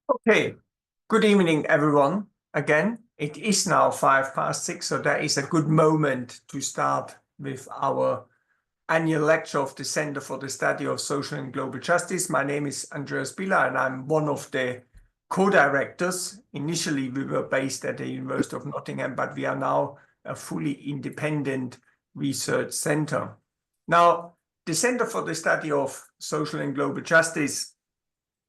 Okay, good evening, everyone. Again, it is now 6:05, so that is a good moment to start with our annual lecture of the Center for the Study of Social and Global Justice. My name is Andreas Biller, and I'm one of the co-directors. Initially, we were based at the University of Nottingham, but we are now a fully independent research center. Now, the Center for the Study of Social and Global Justice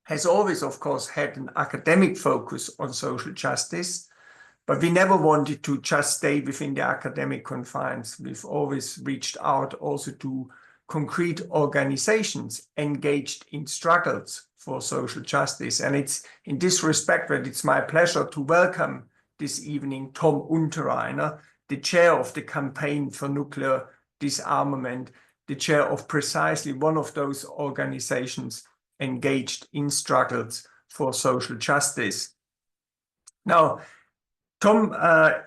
has always, of course, had an academic focus on social justice, but we never wanted to just stay within the academic confines. We've always reached out also to concrete organizations engaged in struggles for social justice. And it's in this respect that it's my pleasure to welcome this evening Tom Unterrainer, the chair of the Campaign for Nuclear Disarmament, the chair of precisely one of those organizations engaged in struggles for social justice. Now, Tom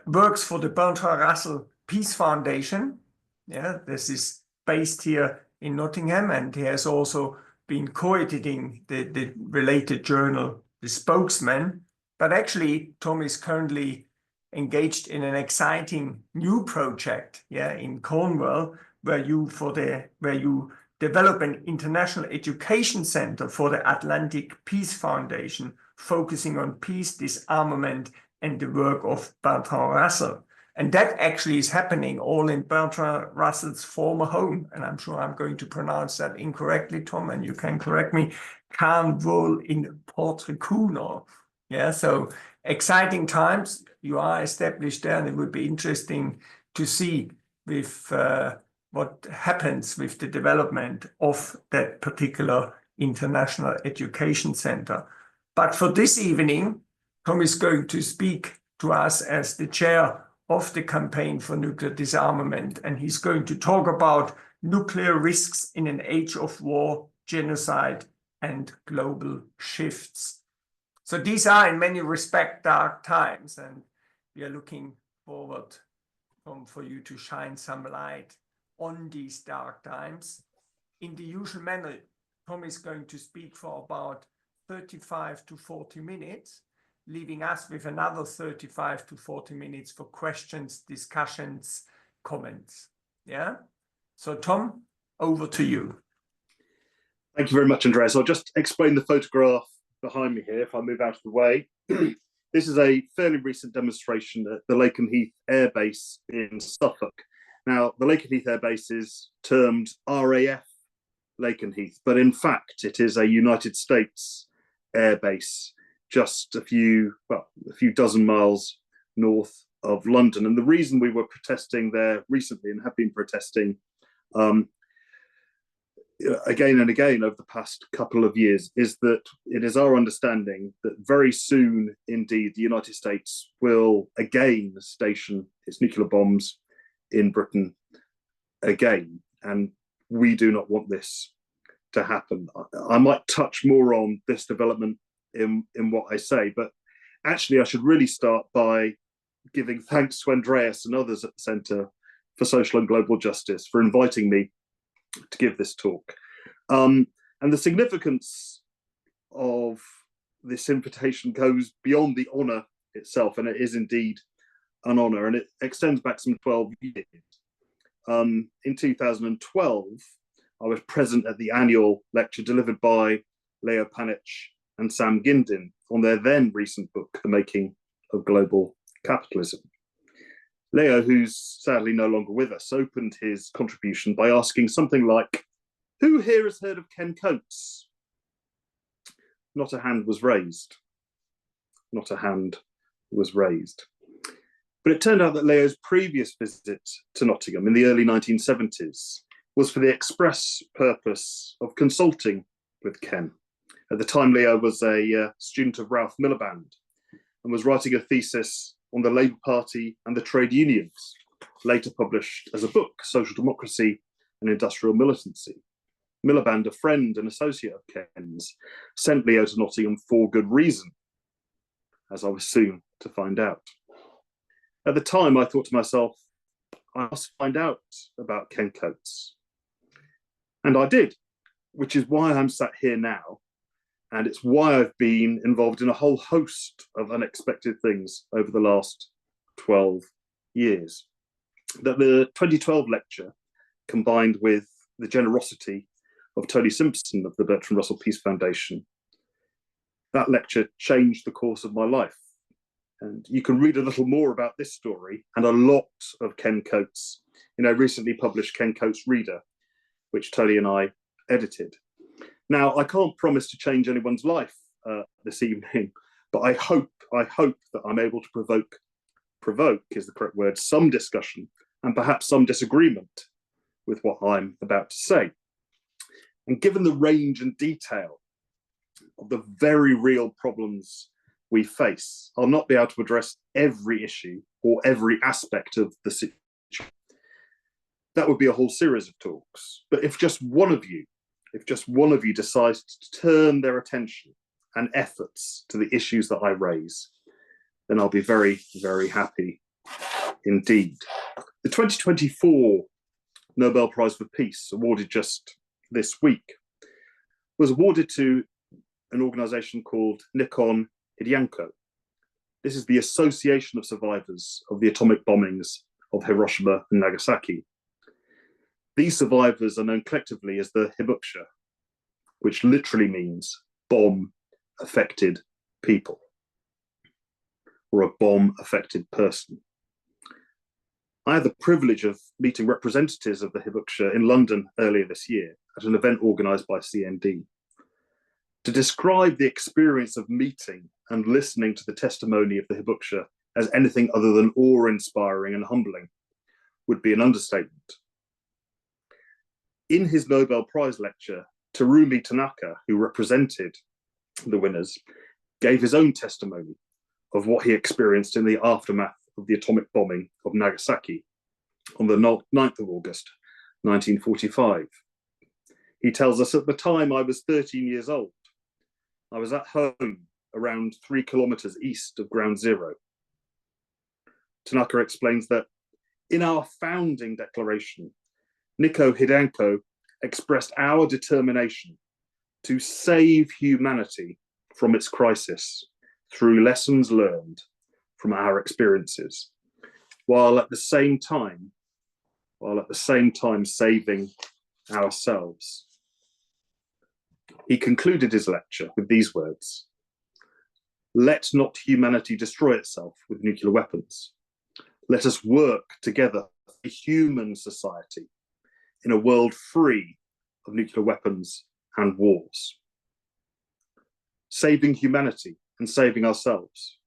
works for the Bertrand Russell Peace Foundation. Yeah, this is based here in Nottingham, and he has also been co-editing the related journal, The Spokesman. But actually, Tom is currently engaged in an exciting new project, in Cornwall, where you develop an international education center for the Atlantic Peace Foundation, focusing on peace, disarmament, and the work of Bertrand Russell. And that actually is happening all in Bertrand Russell's former home. And I'm sure I'm going to pronounce that incorrectly, Tom, and you can correct me, Cornwall in Portricuno. Yeah, so exciting times. You are established there, and it would be interesting to see with what happens with the development of that particular international education center. But for this evening, Tom is going to speak to us as the chair of the Campaign for Nuclear Disarmament, and he's going to talk about nuclear risks in an age of war, genocide, and global shifts. So these are in many respects dark times, and we are looking forward, Tom, for you to shine some light on these dark times. In the usual manner, Tom is going to speak for about 35 to 40 minutes, leaving us with another 35 to 40 minutes for questions, discussions, comments. Yeah? So Tom, over to you. Thank you very much, Andreas. I'll just explain the photograph behind me here if I move out of the way. This is a fairly recent demonstration at the Lakenheath Air Base in Suffolk. Now, the Lakenheath Air Base is termed RAF Lakenheath, but in fact, it is a United States air base just a few dozen miles north of London. And the reason we were protesting there recently and have been protesting again and again over the past couple of years is that it is our understanding that very soon indeed the United States will again station its nuclear bombs in Britain again, and we do not want this to happen. I might touch more on this development in what I say, but actually I should really start by giving thanks to Andreas and others at the Centre for Social and Global Justice for inviting me to give this talk. And the significance of this invitation goes beyond the honour itself, and it is indeed an honour, and it extends back some 12 years. In 2012, I was present at the annual lecture delivered by Leo Panich and Sam Gindin on their then recent book, The Making of Global Capitalism. Leo, who's sadly no longer with us, opened his contribution by asking something like, "Who here has heard of Ken Coates?" Not a hand was raised. Not a hand was raised. But it turned out that Leo's previous visit to Nottingham in the early 1970s was for the express purpose of consulting with Ken. At the time, Leo was a student of Ralph Miliband and was writing a thesis on the Labour Party and the trade unions, later published as a book, Social Democracy and Industrial Militancy. Miliband, a friend and associate of Ken's, sent Leo to Nottingham for good reason, as I was soon to find out. At the time, I thought to myself, I must find out about Ken Coates. And I did, which is why I'm sat here now, And it's why I've been involved in a whole host of unexpected things over the last 12 years. That the 2012 lecture, combined with the generosity of Tony Simpson of the Bertrand Russell Peace Foundation, that lecture changed the course of my life. And you can read a little more about this story and a lot of Ken Coates in a recently published Ken Coates Reader, which Tony and I edited. Now, I can't promise to change anyone's life this evening, but I hope that I'm able to provoke is the correct word, some discussion and perhaps some disagreement with what I'm about to say. And given the range and detail of the very real problems we face, I'll not be able to address every issue or every aspect of the situation. That would be a whole series of talks. But if just one of you decides to turn their attention and efforts to the issues that I raise, then I'll be very, very happy indeed. The 2024 Nobel Prize for Peace, awarded just this week, was awarded to an organization called Nikon Hidyanko. This is the Association of Survivors of the Atomic Bombings of Hiroshima and Nagasaki. These survivors are known collectively as the Hibuksha, which literally means bomb-affected people, or a bomb-affected person. I had the privilege of meeting representatives of the Hibuksha in London earlier this year at an event organised by CND. To describe the experience of meeting and listening to the testimony of the Hibuksha as anything other than awe-inspiring and humbling would be an understatement. In his Nobel Prize lecture, Terumi Tanaka, who represented the winners, gave his own testimony of what he experienced in the aftermath of the atomic bombing of Nagasaki on the 9th of August, 1945. He tells us, at the time I was 13 years old. I was at home around 3 kilometers east of Ground Zero. Tanaka explains that in our founding declaration, Nikko Hidyanko expressed our determination to save humanity from its crisis through lessons learned from our experiences, while at the same time saving ourselves. He concluded his lecture with these words: "Let not humanity destroy itself with nuclear weapons. Let us work together for a human society in a world free of nuclear weapons and wars." Saving humanity and saving ourselves.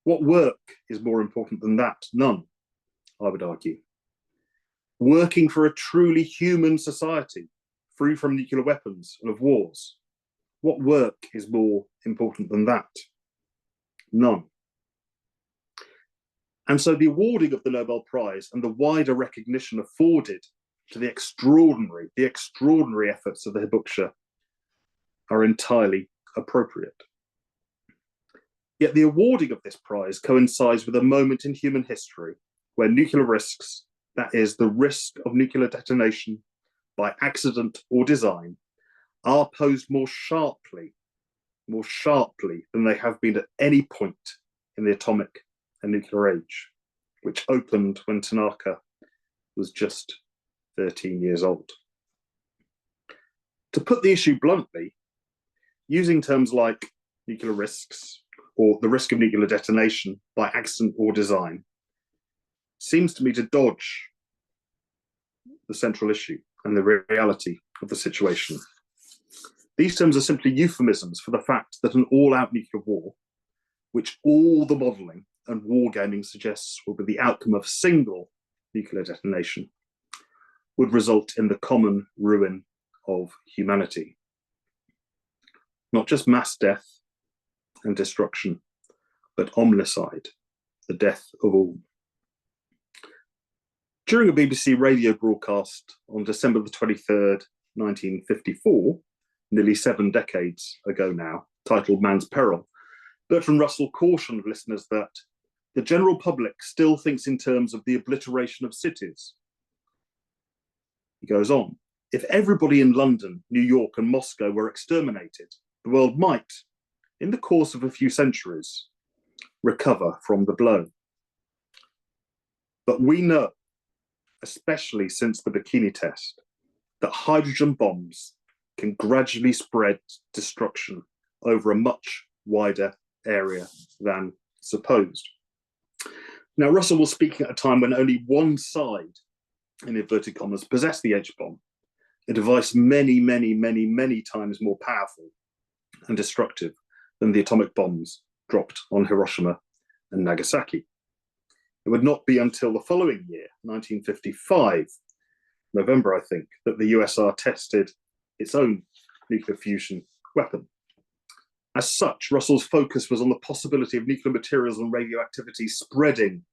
What work is more important than that? None, I would argue. Working for a truly human society, free from nuclear weapons and of wars. What work is more important than that? None. And so the awarding of the Nobel Prize and the wider recognition afforded to the extraordinary efforts of the Hibuksha are entirely appropriate. Yet the awarding of this prize coincides with a moment in human history where nuclear risks, that is, the risk of nuclear detonation by accident or design, are posed more sharply than they have been at any point in the atomic and nuclear age, which opened when Tanaka was just 13 years old. To put the issue bluntly, using terms like nuclear risks or the risk of nuclear detonation by accident or design seems to me to dodge the central issue and the reality of the situation. These terms are simply euphemisms for the fact that an all-out nuclear war, which all the modelling and wargaming suggests will be the outcome of single nuclear detonation, would result in the common ruin of humanity. Not just mass death and destruction, but omnicide, the death of all. During a BBC radio broadcast on December the 23rd, 1954, nearly 7 decades ago now, titled Man's Peril, Bertrand Russell cautioned listeners that the general public still thinks in terms of the obliteration of cities. He goes on, if everybody in London, New York and Moscow were exterminated the world might, in the course of a few centuries, recover from the blow. But we know, especially since the Bikini test, that hydrogen bombs can gradually spread destruction over a much wider area than supposed. Now, Russell was speaking at a time when only one side, in inverted commas, possessed the H-bomb, a device many, many, many, many times more powerful and destructive than the atomic bombs dropped on Hiroshima and Nagasaki. It would not be until the following year, 1955, November, I think, that the USSR tested its own nuclear fusion weapon. As such, Russell's focus was on the possibility of nuclear materials and radioactivity spreading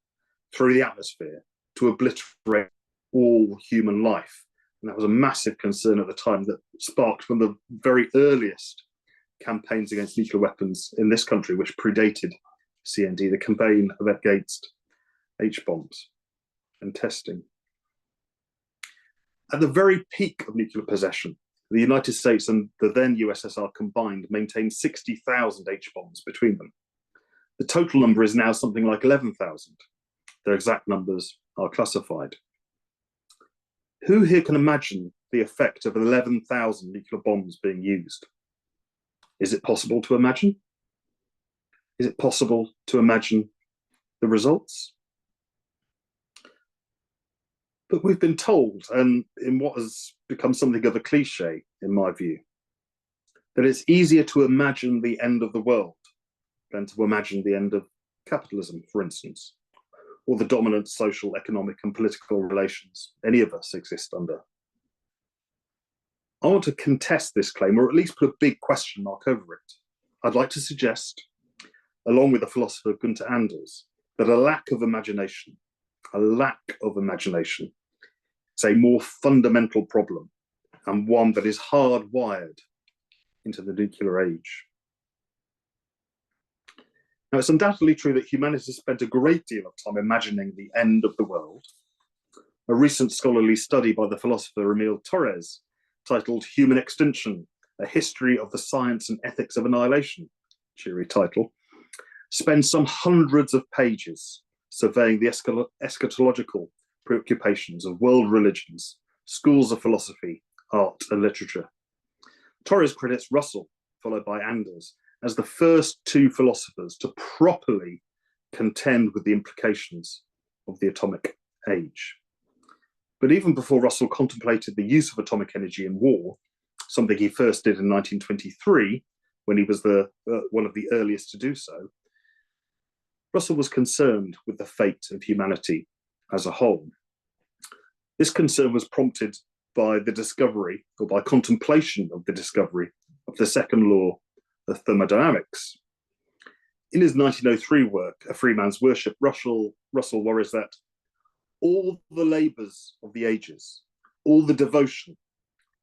through the atmosphere to obliterate all human life. And that was a massive concern at the time that sparked one of the very earliest campaigns against nuclear weapons in this country, which predated CND, the campaign against H-bombs and testing. At the very peak of nuclear possession, the United States and the then USSR combined maintained 60,000 H-bombs between them. The total number is now something like 11,000. Their exact numbers are classified. Who here can imagine the effect of 11,000 nuclear bombs being used? Is it possible to imagine? Is it possible to imagine the results? But we've been told, and in what has become something of a cliche, in my view, that it's easier to imagine the end of the world than to imagine the end of capitalism, for instance, or the dominant social, economic, and political relations any of us exist under. I want to contest this claim, or at least put a big question mark over it. I'd like to suggest, along with the philosopher Gunther Anders, that a lack of imagination is a more fundamental problem, and one that is hardwired into the nuclear age. Now, it's undoubtedly true that humanity spent a great deal of time imagining the end of the world. A recent scholarly study by the philosopher Emile Torres, titled Human Extinction, A History of the Science and Ethics of Annihilation, cheery title, spends some hundreds of pages surveying the eschatological preoccupations of world religions, schools of philosophy, art, and literature. Torres credits Russell, followed by Anders, as the first two philosophers to properly contend with the implications of the atomic age. But even before Russell contemplated the use of atomic energy in war, something he first did in 1923, when he was one of the earliest to do so, Russell was concerned with the fate of humanity as a whole. This concern was prompted by the discovery, or by contemplation of the discovery, of the second law of thermodynamics. In his 1903 work, A Free Man's Worship, Russell worries that all the labours of the ages, all the devotion,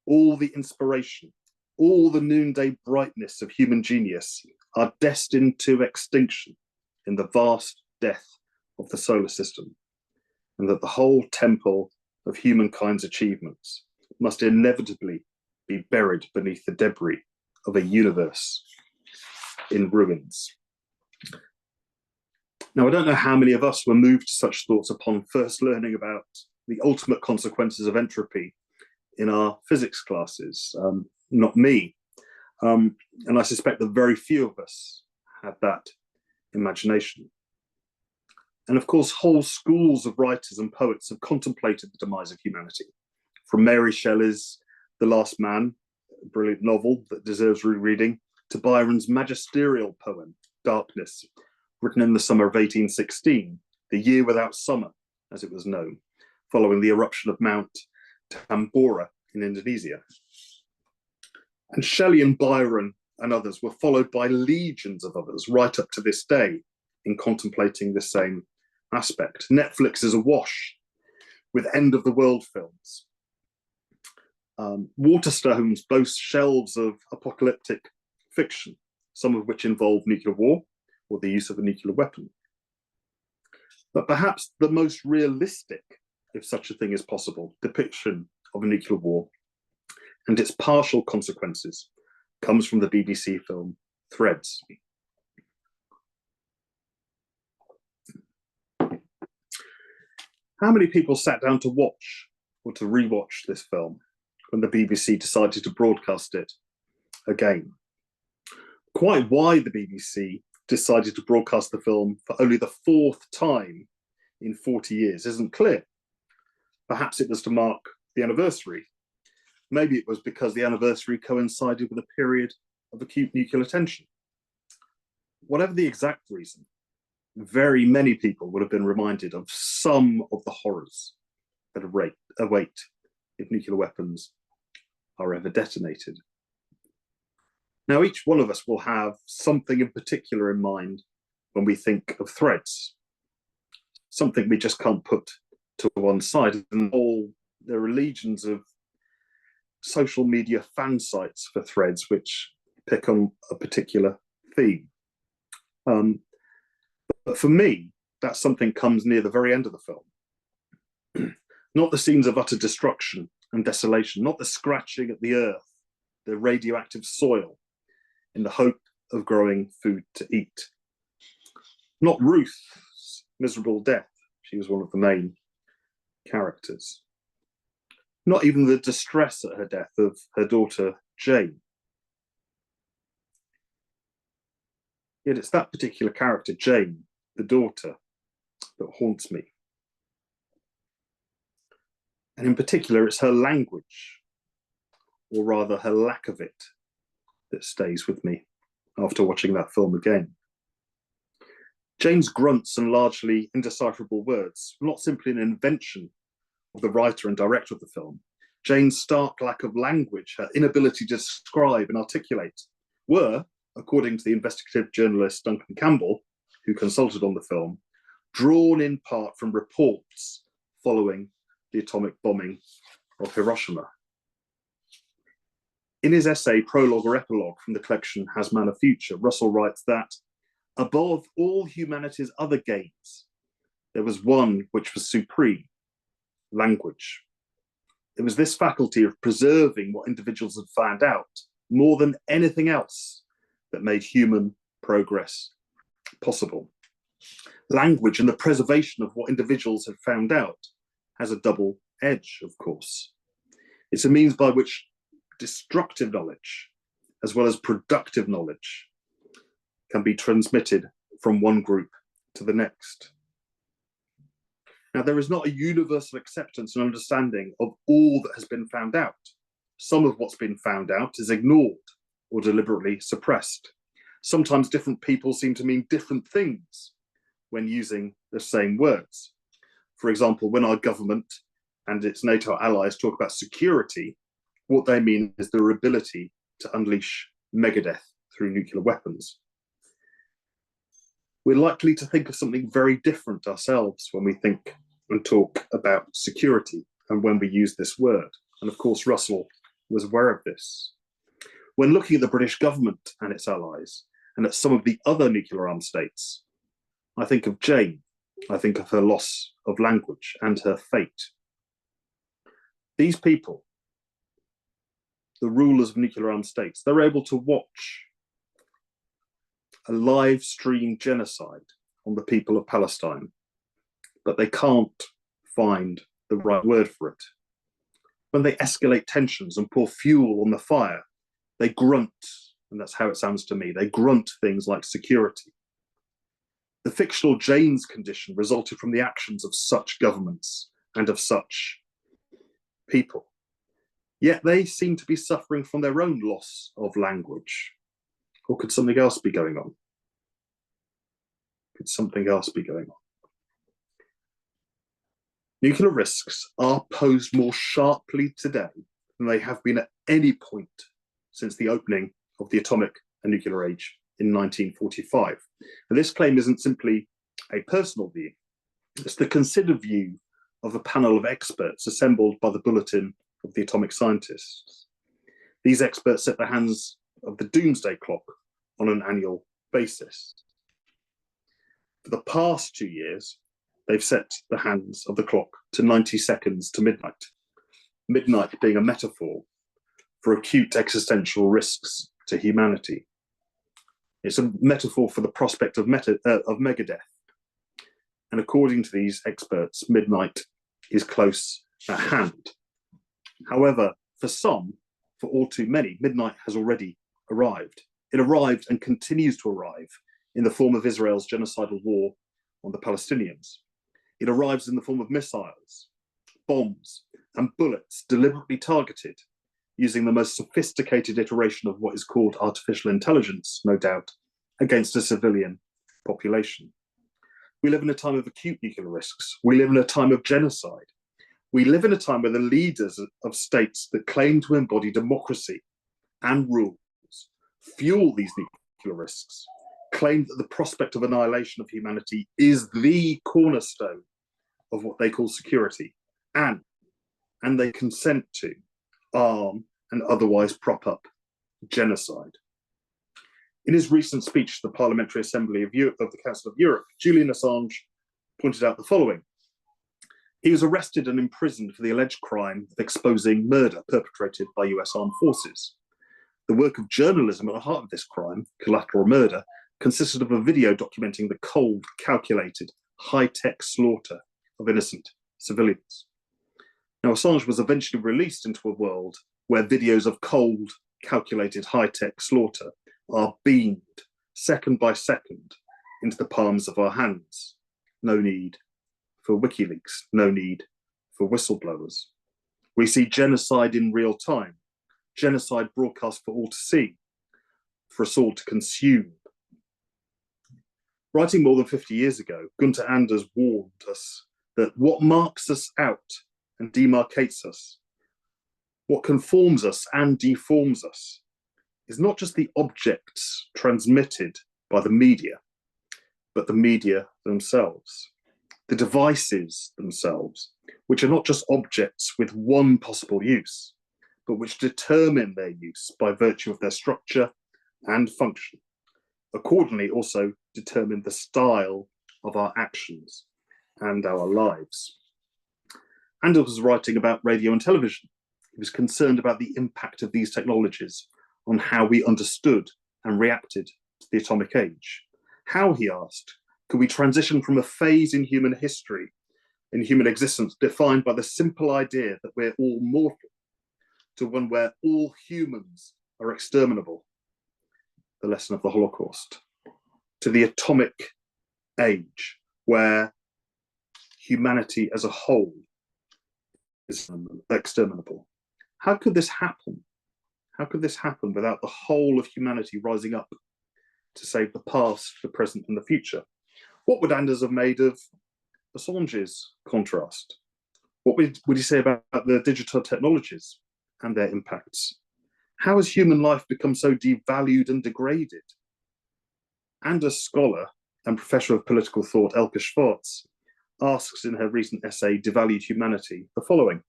all the inspiration, all the noonday brightness of human genius are destined to extinction in the vast death of the solar system, and that the whole temple of humankind's achievements must inevitably be buried beneath the debris of a universe in ruins. Now, I don't know how many of us were moved to such thoughts upon first learning about the ultimate consequences of entropy in our physics classes. Not me. And I suspect that very few of us had that imagination. And of course, whole schools of writers and poets have contemplated the demise of humanity. From Mary Shelley's The Last Man, a brilliant novel that deserves rereading, to Byron's magisterial poem, Darkness, written in the summer of 1816, the year without summer, as it was known, following the eruption of Mount Tambora in Indonesia. And Shelley and Byron and others were followed by legions of others right up to this day in contemplating the same aspect. Netflix is awash with end of the world films. Waterstones boast shelves of apocalyptic fiction, some of which involve nuclear war or the use of a nuclear weapon. But perhaps the most realistic, if such a thing is possible, depiction of a nuclear war and its partial consequences comes from the BBC film Threads. How many people sat down to watch or to rewatch this film when the BBC decided to broadcast it again? Quite why the BBC decided to broadcast the film for only the 4th time in 40 years isn't clear. Perhaps it was to mark the anniversary. Maybe it was because the anniversary coincided with a period of acute nuclear tension. Whatever the exact reason, very many people would have been reminded of some of the horrors that await if nuclear weapons are ever detonated. Now, each one of us will have something in particular in mind when we think of Threads, something we just can't put to one side. And there are legions of social media fan sites for Threads which pick on a particular theme. But for me, that something comes near the very end of the film. Not the scenes of utter destruction and desolation, not the scratching at the earth, the radioactive soil in the hope of growing food to eat. Not Ruth's miserable death. She was one of the main characters. Not even the distress at her death of her daughter, Jane. Yet it's that particular character, Jane, the daughter, that haunts me. And in particular, it's her language, or rather her lack of it, that stays with me after watching that film again. Jane's grunts and largely indecipherable words were not simply an invention of the writer and director of the film. Jane's stark lack of language, her inability to describe and articulate, were, according to the investigative journalist Duncan Campbell, who consulted on the film, drawn in part from reports following the atomic bombing of Hiroshima. In his essay, Prologue or Epilogue, from the collection Has Man a Future, Russell writes that, above all humanity's other gains, there was one which was supreme: language. It was this faculty of preserving what individuals had found out, more than anything else, that made human progress possible. Language and the preservation of what individuals had found out has a double edge, of course. It's a means by which destructive knowledge, as well as productive knowledge, can be transmitted from one group to the next. Now, there is not a universal acceptance and understanding of all that has been found out. Some of what's been found out is ignored or deliberately suppressed. Sometimes different people seem to mean different things when using the same words. For example, when our government and its NATO allies talk about security, what they mean is their ability to unleash megadeath through nuclear weapons. We're likely to think of something very different ourselves when we think and talk about security and when we use this word. And of course, Russell was aware of this. When looking at the British government and its allies, and at some of the other nuclear armed states, I think of Jane. I think of her loss of language and her fate. These people, the rulers of nuclear armed states, they're able to watch a live stream genocide on the people of Palestine, but they can't find the right word for it. When they escalate tensions and pour fuel on the fire, they grunt, and that's how it sounds to me. They grunt things like security. The fictional Jane's condition resulted from the actions of such governments and of such people. Yet they seem to be suffering from their own loss of language. Or could something else be going on? Could something else be going on? Nuclear risks are posed more sharply today than they have been at any point since the opening of the atomic and nuclear age in 1945. And this claim isn't simply a personal view. It's the considered view of a panel of experts assembled by the Bulletin of the atomic scientists. These experts set the hands of the Doomsday Clock on an annual basis. For the past 2 years, they've set the hands of the clock to 90 seconds to midnight. Midnight being a metaphor for acute existential risks to humanity. It's a metaphor for the prospect of megadeath. And according to these experts, midnight is close at hand. However, for some, for all too many, midnight has already arrived. It arrived and continues to arrive in the form of Israel's genocidal war on the Palestinians. It arrives in the form of missiles, bombs, and bullets deliberately targeted using the most sophisticated iteration of what is called artificial intelligence, no doubt, against a civilian population. We live in a time of acute nuclear risks. We live in a time of genocide. We live in a time where the leaders of states that claim to embody democracy and rules fuel these nuclear risks, claim that the prospect of annihilation of humanity is the cornerstone of what they call security, and they consent to arm and otherwise prop up genocide. In his recent speech to the Parliamentary Assembly of the Council of Europe, Julian Assange pointed out the following. He was arrested and imprisoned for the alleged crime of exposing murder perpetrated by US armed forces. The work of journalism at the heart of this crime, collateral murder, consisted of a video documenting the cold, calculated, high-tech slaughter of innocent civilians. Now, Assange was eventually released into a world where videos of cold, calculated, high-tech slaughter are beamed second by second into the palms of our hands. No need for WikiLeaks, no need for whistleblowers. We see genocide in real time, genocide broadcast for all to see, for us all to consume. Writing more than 50 years ago, Gunther Anders warned us that what marks us out and demarcates us, what conforms us and deforms us, is not just the objects transmitted by the media, but the media themselves, the devices themselves, which are not just objects with one possible use, but which determine their use by virtue of their structure and function. Accordingly, also determine the style of our actions and our lives. Anders was writing about radio and television. He was concerned about the impact of these technologies on how we understood and reacted to the atomic age. How, he asked, could we transition from a phase in human history, in human existence, defined by the simple idea that we're all mortal, to one where all humans are exterminable, the lesson of the Holocaust, to the atomic age, where humanity as a whole is exterminable? How could this happen? How could this happen without the whole of humanity rising up to save the past, the present, and the future? What would Anders have made of Assange's contrast? What would he say about the digital technologies and their impacts? How has human life become so devalued and degraded? Anders scholar and professor of political thought Elke Schwartz asks in her recent essay, Devalued Humanity, the following.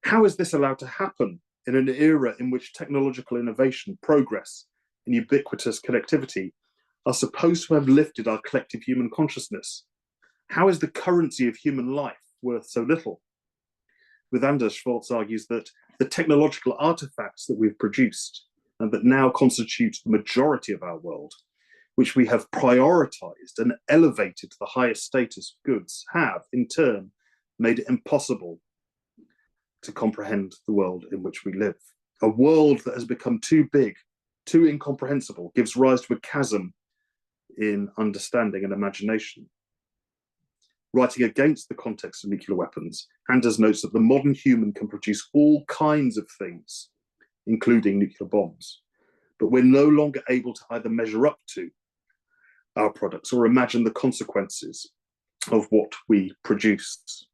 How is this allowed to happen in an era in which technological innovation, progress, and ubiquitous connectivity are supposed to have lifted our collective human consciousness? How is the currency of human life worth so little? With Anders, Schwartz argues that the technological artifacts that we've produced and that now constitute the majority of our world, which we have prioritized and elevated to the highest status of goods, have in turn made it impossible to comprehend the world in which we live. A world that has become too big, too incomprehensible, gives rise to a chasm in understanding and imagination. Writing against the context of nuclear weapons, Anders notes that the modern human can produce all kinds of things, including nuclear bombs, but we're no longer able to either measure up to our products or imagine the consequences of what we produce.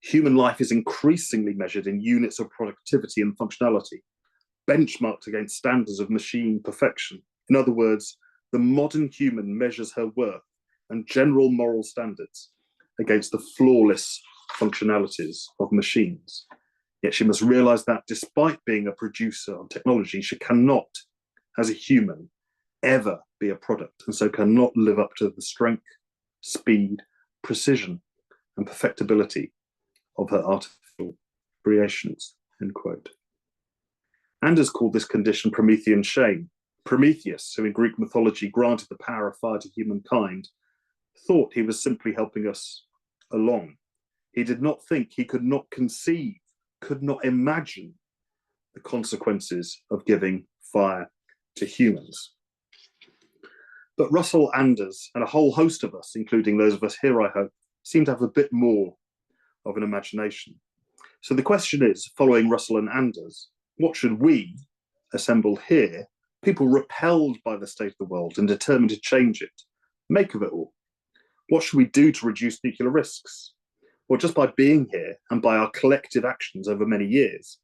Human life is increasingly measured in units of productivity and functionality, benchmarked against standards of machine perfection. In other words, the modern human measures her worth and general moral standards against the flawless functionalities of machines. Yet she must realize that despite being a producer of technology, she cannot, as a human, ever be a product, and so cannot live up to the strength, speed, precision, and perfectibility of her artificial creations, end quote. Anders called this condition Promethean shame. Prometheus, who in Greek mythology granted the power of fire to humankind, thought he was simply helping us along. He did not think, he could not conceive, could not imagine the consequences of giving fire to humans. But Russell, Anders, and a whole host of us, including those of us here, I hope, seem to have a bit more of an imagination. So the question is, following Russell and Anders, what should we, assembled here, people repelled by the state of the world and determined to change it, make of it all? What should we do to reduce nuclear risks? Well, just by being here and by our collective actions over many years,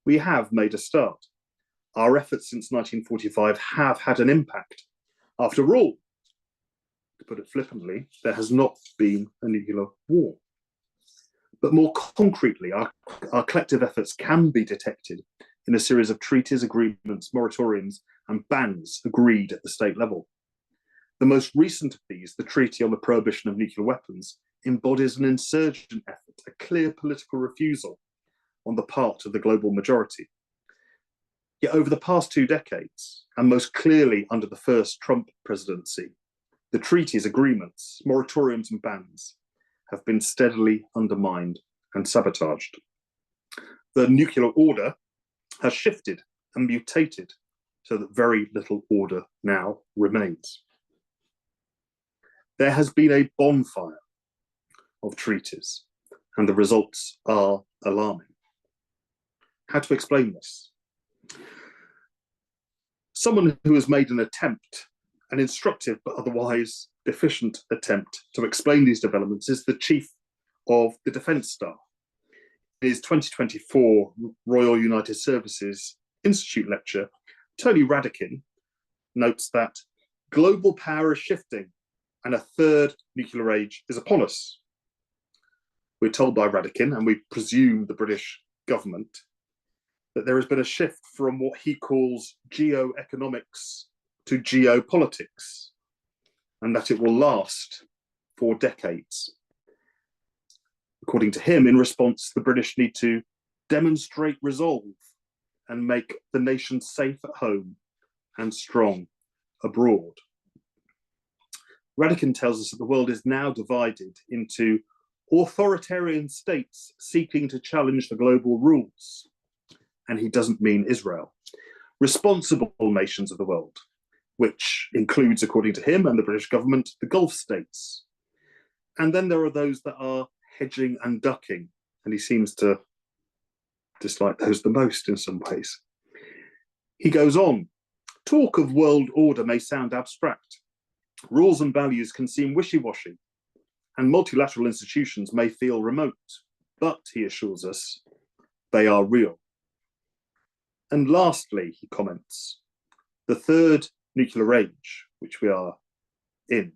we have made a start. Our efforts since 1945 have had an impact. After all, to put it flippantly, there has not been a nuclear war. But more concretely, our collective efforts can be detected in a series of treaties, agreements, moratoriums, and bans agreed at the state level. The most recent of these, the Treaty on the Prohibition of Nuclear Weapons, embodies an insurgent effort, a clear political refusal on the part of the global majority. Yet over the past 2 decades, and most clearly under the first Trump presidency, the treaties, agreements, moratoriums, and bans have been steadily undermined and sabotaged. The nuclear order has shifted and mutated so that very little order now remains. There has been a bonfire of treaties, and the results are alarming. How to explain this? Someone who has made an attempt, an instructive but otherwise deficient attempt to explain these developments is the Chief of the Defence Staff. In his 2024 Royal United Services Institute lecture, Tony Radakin notes that global power is shifting and a third nuclear age is upon us. We're told by Radakin, and we presume the British government, that there has been a shift from what he calls geoeconomics to geopolitics, and that it will last for decades. According to him, in response, the British need to demonstrate resolve and make the nation safe at home and strong abroad. Radakin tells us that the world is now divided into authoritarian states seeking to challenge the global rules, and he doesn't mean Israel. Responsible nations of the world, which includes, according to him and the British government, the Gulf states. And then there are those that are hedging and ducking, and he seems to dislike those the most in some ways. He goes on, talk of world order may sound abstract. Rules and values can seem wishy-washy, and multilateral institutions may feel remote, but, he assures us, they are real. And lastly, he comments, the third nuclear age, which we are in,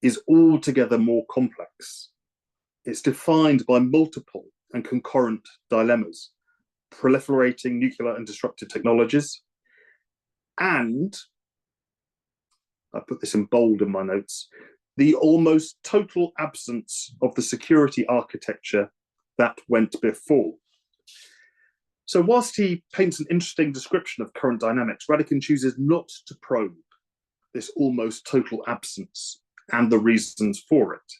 is altogether more complex. It's defined by multiple and concurrent dilemmas, proliferating nuclear and destructive technologies, and, I put this in bold in my notes, the almost total absence of the security architecture that went before. So whilst he paints an interesting description of current dynamics, Radakin chooses not to probe this almost total absence and the reasons for it.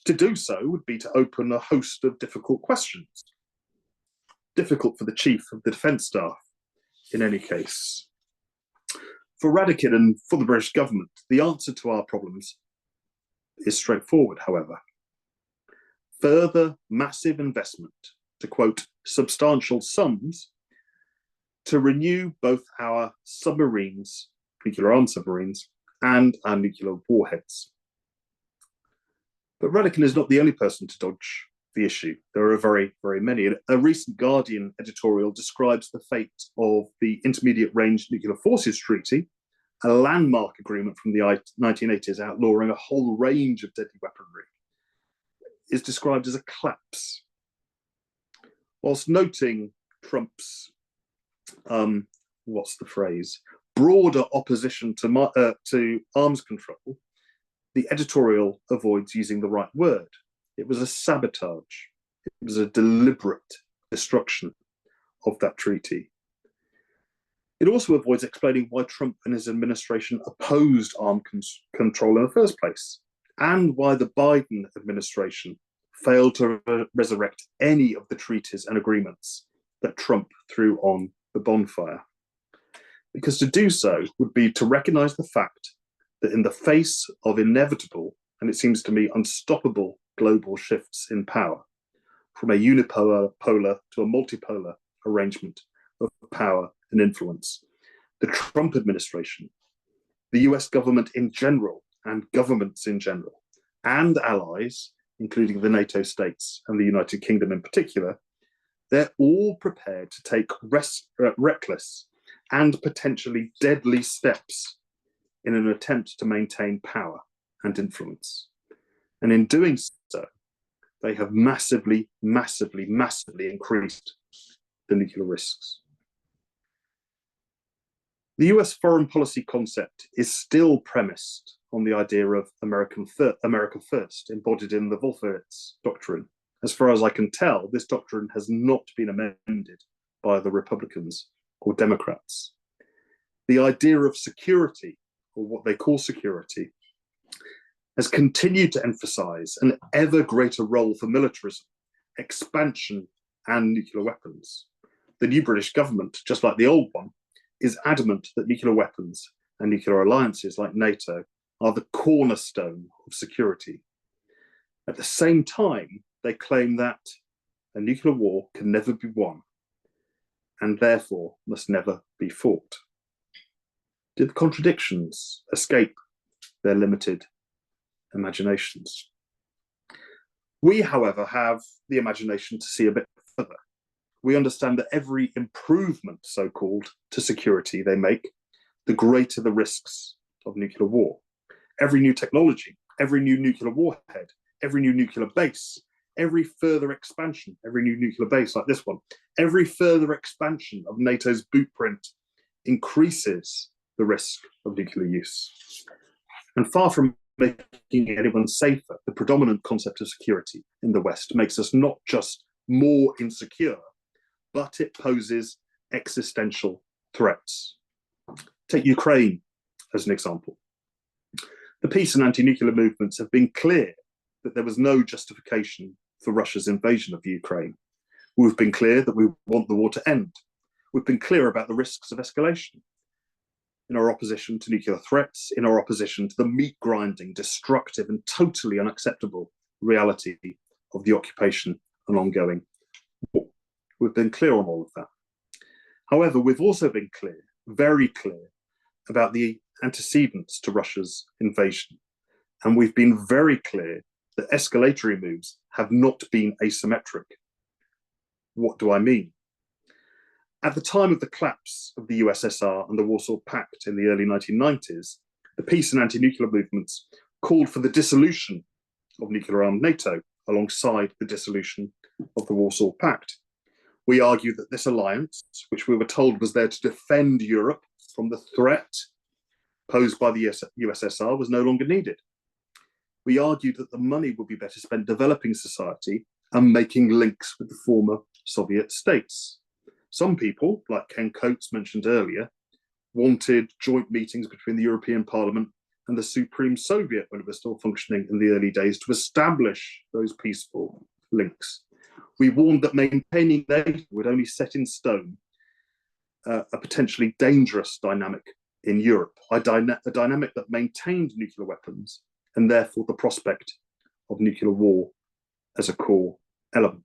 To do so would be to open a host of difficult questions. Difficult for the Chief of the Defence Staff, in any case. For Radakin and for the British government, the answer to our problems is straightforward, however. Further massive investment, to quote, substantial sums, to renew both our submarines, nuclear-armed submarines, and our nuclear warheads. But Radakin is not the only person to dodge the issue. There are very, very many. A recent Guardian editorial describes the fate of the Intermediate Range Nuclear Forces Treaty, a landmark agreement from the 1980s outlawing a whole range of deadly weaponry, is described as a collapse. Whilst noting Trump's, what's the phrase, broader opposition to arms control, the editorial avoids using the right word. It was a sabotage. It was a deliberate destruction of that treaty. It also avoids explaining why Trump and his administration opposed arms control in the first place, and why the Biden administration failed to resurrect any of the treaties and agreements that Trump threw on the bonfire. Because to do so would be to recognize the fact that in the face of inevitable, and it seems to me unstoppable, global shifts in power, from a unipolar to a multipolar arrangement of power and influence, the Trump administration, the US government in general, and governments in general, and allies, including the NATO states and the United Kingdom in particular, they're all prepared to take reckless and potentially deadly steps in an attempt to maintain power and influence. And in doing so, they have massively, massively, massively increased the nuclear risks. The US foreign policy concept is still premised on the idea of America first, embodied in the Wolfowitz Doctrine. As far as I can tell, this doctrine has not been amended by the Republicans or Democrats. The idea of security, or what they call security, has continued to emphasize an ever greater role for militarism, expansion, and nuclear weapons. The new British government, just like the old one, is adamant that nuclear weapons and nuclear alliances like NATO are the cornerstone of security. At the same time, they claim that a nuclear war can never be won and therefore must never be fought. Did the contradictions escape their limited imaginations? We, however, have the imagination to see a bit further. We understand that every improvement, so-called, to security they make, the greater the risks of nuclear war. Every new technology, every new nuclear warhead, every new nuclear base, every further expansion, every new nuclear base like this one, every further expansion of NATO's bootprint increases the risk of nuclear use. And far from making anyone safer, the predominant concept of security in the West makes us not just more insecure, but it poses existential threats. Take Ukraine as an example. The peace and anti-nuclear movements have been clear that there was no justification for Russia's invasion of Ukraine. We've been clear that we want the war to end. We've been clear about the risks of escalation in our opposition to nuclear threats, in our opposition to the meat-grinding, destructive, and totally unacceptable reality of the occupation and ongoing war. We've been clear on all of that. However, we've also been clear, very clear, about the antecedents to Russia's invasion. And we've been very clear that escalatory moves have not been asymmetric. What do I mean? At the time of the collapse of the USSR and the Warsaw Pact in the early 1990s, the peace and anti-nuclear movements called for the dissolution of nuclear-armed NATO alongside the dissolution of the Warsaw Pact. We argued that this alliance, which we were told was there to defend Europe from the threat posed by the USSR, was no longer needed. We argued that the money would be better spent developing society and making links with the former Soviet states. Some people, like Ken Coates mentioned earlier, wanted joint meetings between the European Parliament and the Supreme Soviet when it was still functioning in the early days to establish those peaceful links. We warned that maintaining NATO would only set in stone a potentially dangerous dynamic in Europe, a dynamic that maintained nuclear weapons and therefore the prospect of nuclear war as a core element.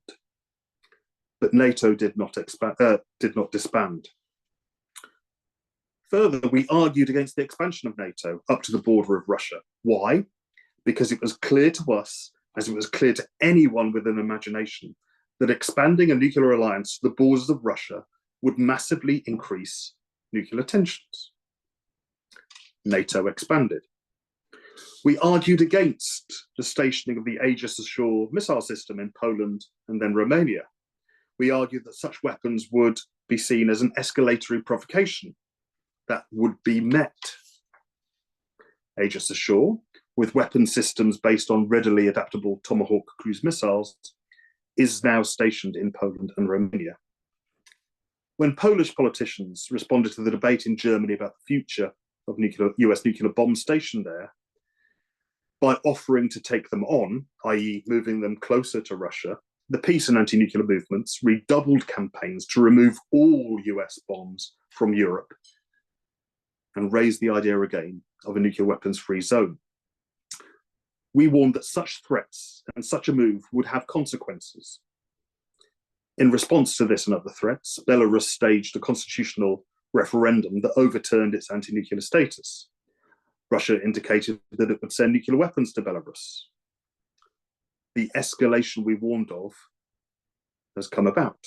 But NATO did not disband. Further, we argued against the expansion of NATO up to the border of Russia. Why? Because it was clear to us, as it was clear to anyone with an imagination, that expanding a nuclear alliance to the borders of Russia would massively increase nuclear tensions. NATO expanded. We argued against the stationing of the Aegis Ashore missile system in Poland and then Romania. We argued that such weapons would be seen as an escalatory provocation that would be met. Aegis Ashore, with weapon systems based on readily adaptable Tomahawk cruise missiles, is now stationed in Poland and Romania. When Polish politicians responded to the debate in Germany about the future of US nuclear bomb stationed there by offering to take them on, i.e. moving them closer to Russia, the peace and anti-nuclear movements redoubled campaigns to remove all US bombs from Europe and raise the idea again of a nuclear weapons-free zone. We warned that such threats and such a move would have consequences. In response to this and other threats, Belarus staged a constitutional referendum that overturned its anti-nuclear status. Russia indicated that it would send nuclear weapons to Belarus. The escalation we warned of has come about.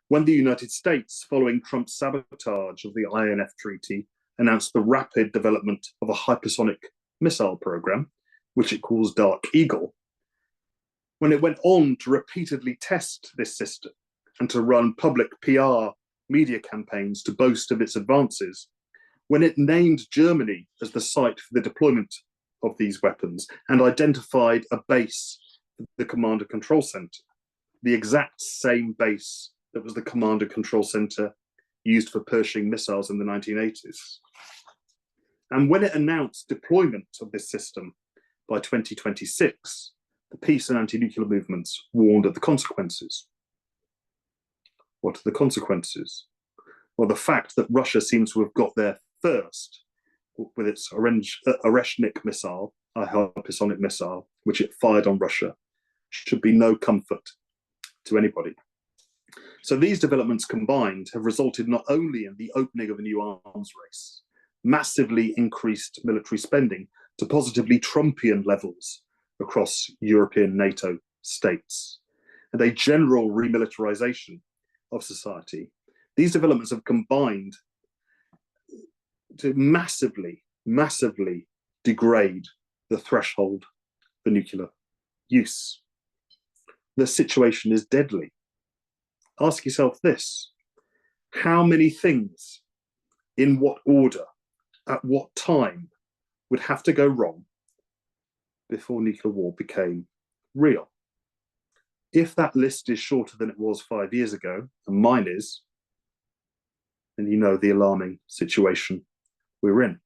When the United States, following Trump's sabotage of the INF Treaty, announced the rapid development of a hypersonic missile program, which it calls Dark Eagle, when it went on to repeatedly test this system and to run public PR media campaigns to boast of its advances, when it named Germany as the site for the deployment of these weapons and identified a base, the Command and Control Center, the exact same base that was the Command and Control Center used for Pershing missiles in the 1980s. And when it announced deployment of this system by 2026, the peace and anti-nuclear movements warned of the consequences. What are the consequences? Well, the fact that Russia seems to have got there first with its Oreshnik missile, a hypersonic missile, which it fired on Russia, should be no comfort to anybody. So these developments combined have resulted not only in the opening of a new arms race, massively increased military spending to positively Trumpian levels across European NATO states, and a general remilitarization of society. These developments have combined to massively degrade the threshold for nuclear use. The situation is deadly. Ask yourself this: how many things, in what order, at what time, would have to go wrong before nuclear war became real? If that list is shorter than it was 5 years ago, and mine is, then you know the alarming situation we're in.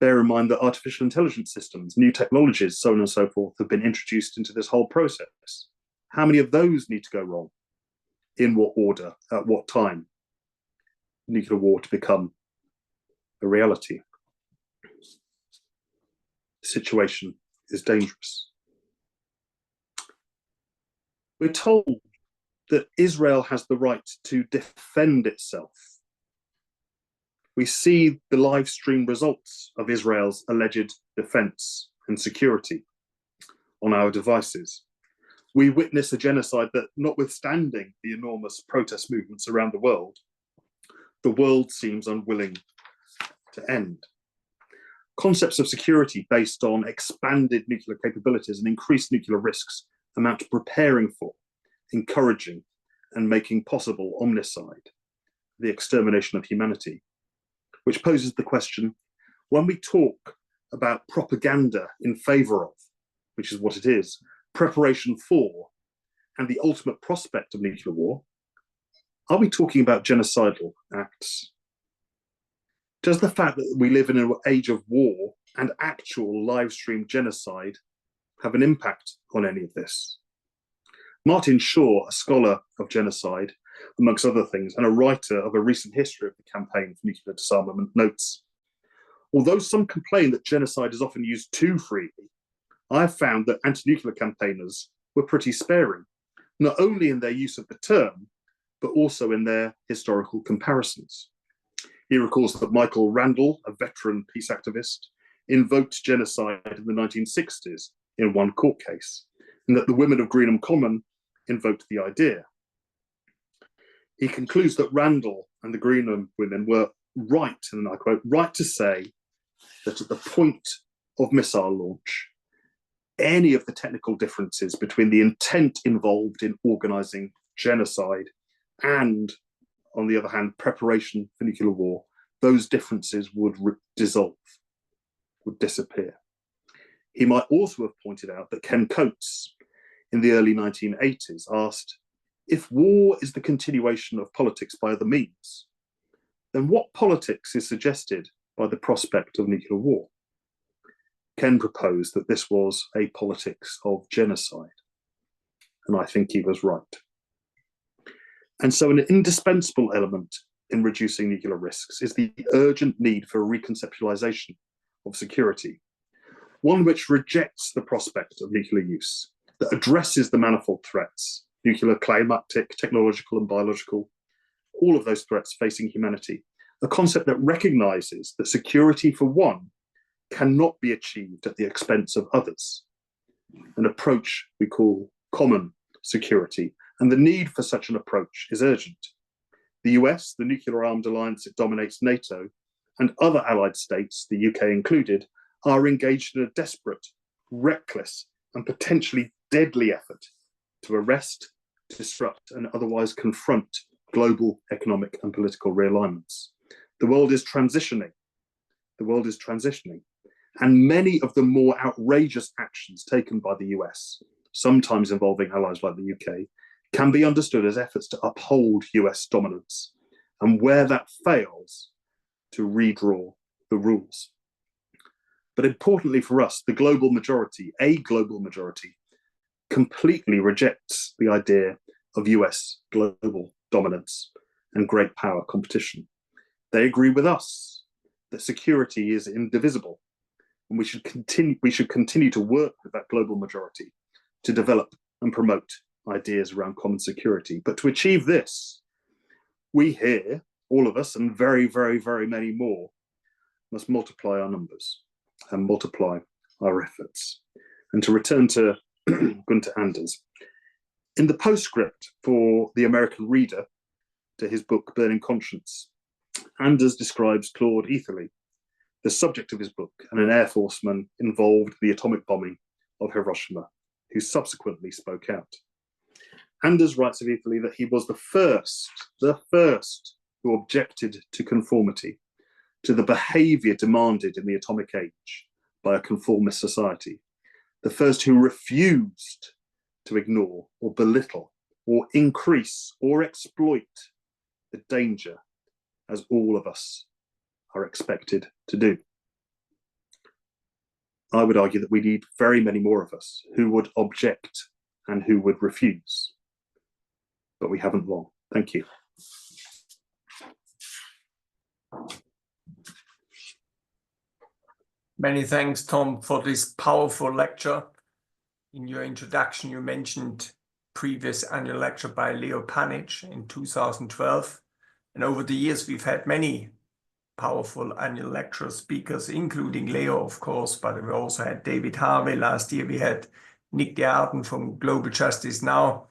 Bear in mind that artificial intelligence systems, new technologies, so on and so forth, have been introduced into this whole process. How many of those need to go wrong? In what order? At what time? Nuclear war to become a reality. The situation is dangerous. We're told that Israel has the right to defend itself. We see the live stream results of Israel's alleged defense and security on our devices. We witness a genocide that, notwithstanding the enormous protest movements around the world seems unwilling to end. Concepts of security based on expanded nuclear capabilities and increased nuclear risks amount to preparing for, encouraging, and making possible omnicide, the extermination of humanity, which poses the question, when we talk about propaganda in favor of, which is what it is, preparation for, and the ultimate prospect of nuclear war, are we talking about genocidal acts? Does the fact that we live in an age of war and actual live stream genocide have an impact on any of this? Martin Shaw, a scholar of genocide, amongst other things, and a writer of a recent history of the campaign for nuclear disarmament, notes, although some complain that genocide is often used too freely, I have found that anti-nuclear campaigners were pretty sparing, not only in their use of the term, but also in their historical comparisons. He recalls that Michael Randall, a veteran peace activist, invoked genocide in the 1960s in one court case, and that the women of Greenham Common invoked the idea. He concludes that Randall and the Greenham women were right, and I quote, right to say that at the point of missile launch, any of the technical differences between the intent involved in organizing genocide and, on the other hand, preparation for nuclear war, those differences would dissolve, would disappear. He might also have pointed out that Ken Coates in the early 1980s asked If war is the continuation of politics by other means, then what politics is suggested by the prospect of nuclear war? Ken proposed that this was a politics of genocide, and I think he was right. And so an indispensable element in reducing nuclear risks is the urgent need for a reconceptualization of security, one which rejects the prospect of nuclear use, that addresses the manifold threats, nuclear, climatic, technological, and biological, all of those threats facing humanity, a concept that recognizes that security for one cannot be achieved at the expense of others, an approach we call common security, and the need for such an approach is urgent. The US, the nuclear armed alliance that dominates NATO, and other allied states, the UK included, are engaged in a desperate, reckless, and potentially deadly effort to arrest, disrupt, and otherwise confront global economic and political realignments. The world is transitioning. The world is transitioning. And many of the more outrageous actions taken by the US, sometimes involving allies like the UK, can be understood as efforts to uphold US dominance, and where that fails, to redraw the rules. But importantly for us, the global majority, a global majority, completely rejects the idea of US global dominance and great power competition. They agree with us that security is indivisible, and we should continue to work with that global majority to develop and promote ideas around common security. But to achieve this, we here, all of us, and very, very, very many more, must multiply our numbers and multiply our efforts. And to return to Gunther Anders, in the postscript for the American reader to his book Burning Conscience, Anders describes Claude Etherley, the subject of his book, and an Air Forceman involved in the atomic bombing of Hiroshima, who subsequently spoke out. Anders writes of Etherley that he was the first who objected to conformity, to the behavior demanded in the atomic age by a conformist society, the first who refused to ignore or belittle or increase or exploit the danger, as all of us are expected to do. I would argue that we need very many more of us who would object and who would refuse. But we haven't long. Thank you. Many thanks, Tom, for this powerful lecture. In your introduction, you mentioned previous annual lecture by Leo Panitch in 2012. And over the years, we've had many powerful annual lecture speakers, including Leo, of course, but we also had David Harvey. Last year, we had Nick DeArden from Global Justice Now.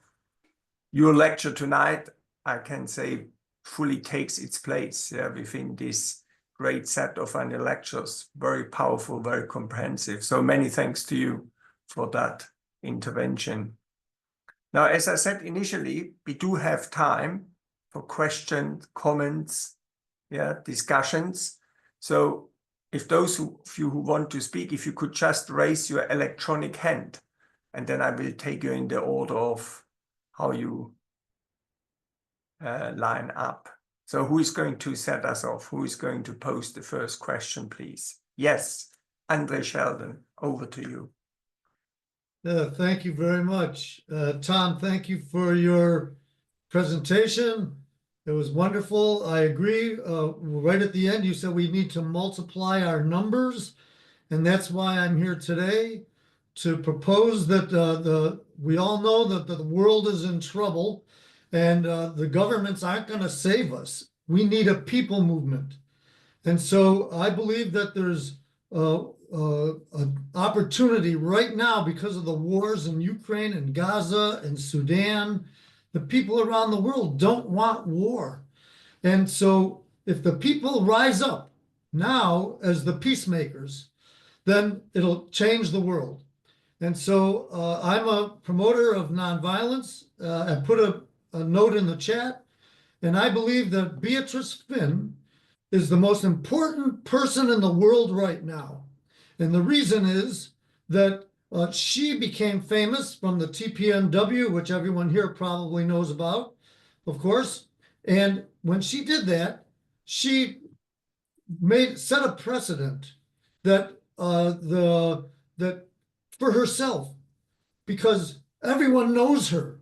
Your lecture tonight, I can say, fully takes its place within this great set of annual lectures. Very powerful, very comprehensive. So many thanks to you for that intervention. Now, as I said initially, we do have time for questions, comments, discussions. So if those of you who want to speak, if you could just raise your electronic hand, and then I will take you in the order of how you line up. So who is going to set us off? Who is going to pose the first question, please? Yes, Andre Sheldon, over to you. Thank you very much. Tom, thank you for your presentation. It was wonderful. I agree. Right at the end, you said we need to multiply our numbers. And that's why I'm here today to propose that we all know that the world is in trouble and the governments aren't going to save us. We need a people movement. And so I believe that there's an opportunity right now because of the wars in Ukraine and Gaza and Sudan. The people around the world don't want war. And so if the people rise up now as the peacemakers, then it'll change the world. And so I'm a promoter of nonviolence. I put a note in the chat, and I believe that Beatrice Finn is the most important person in the world right now. And the reason is that She became famous from the TPNW, which everyone here probably knows about, of course. And when she did that, she set a precedent that that for herself, because everyone knows her.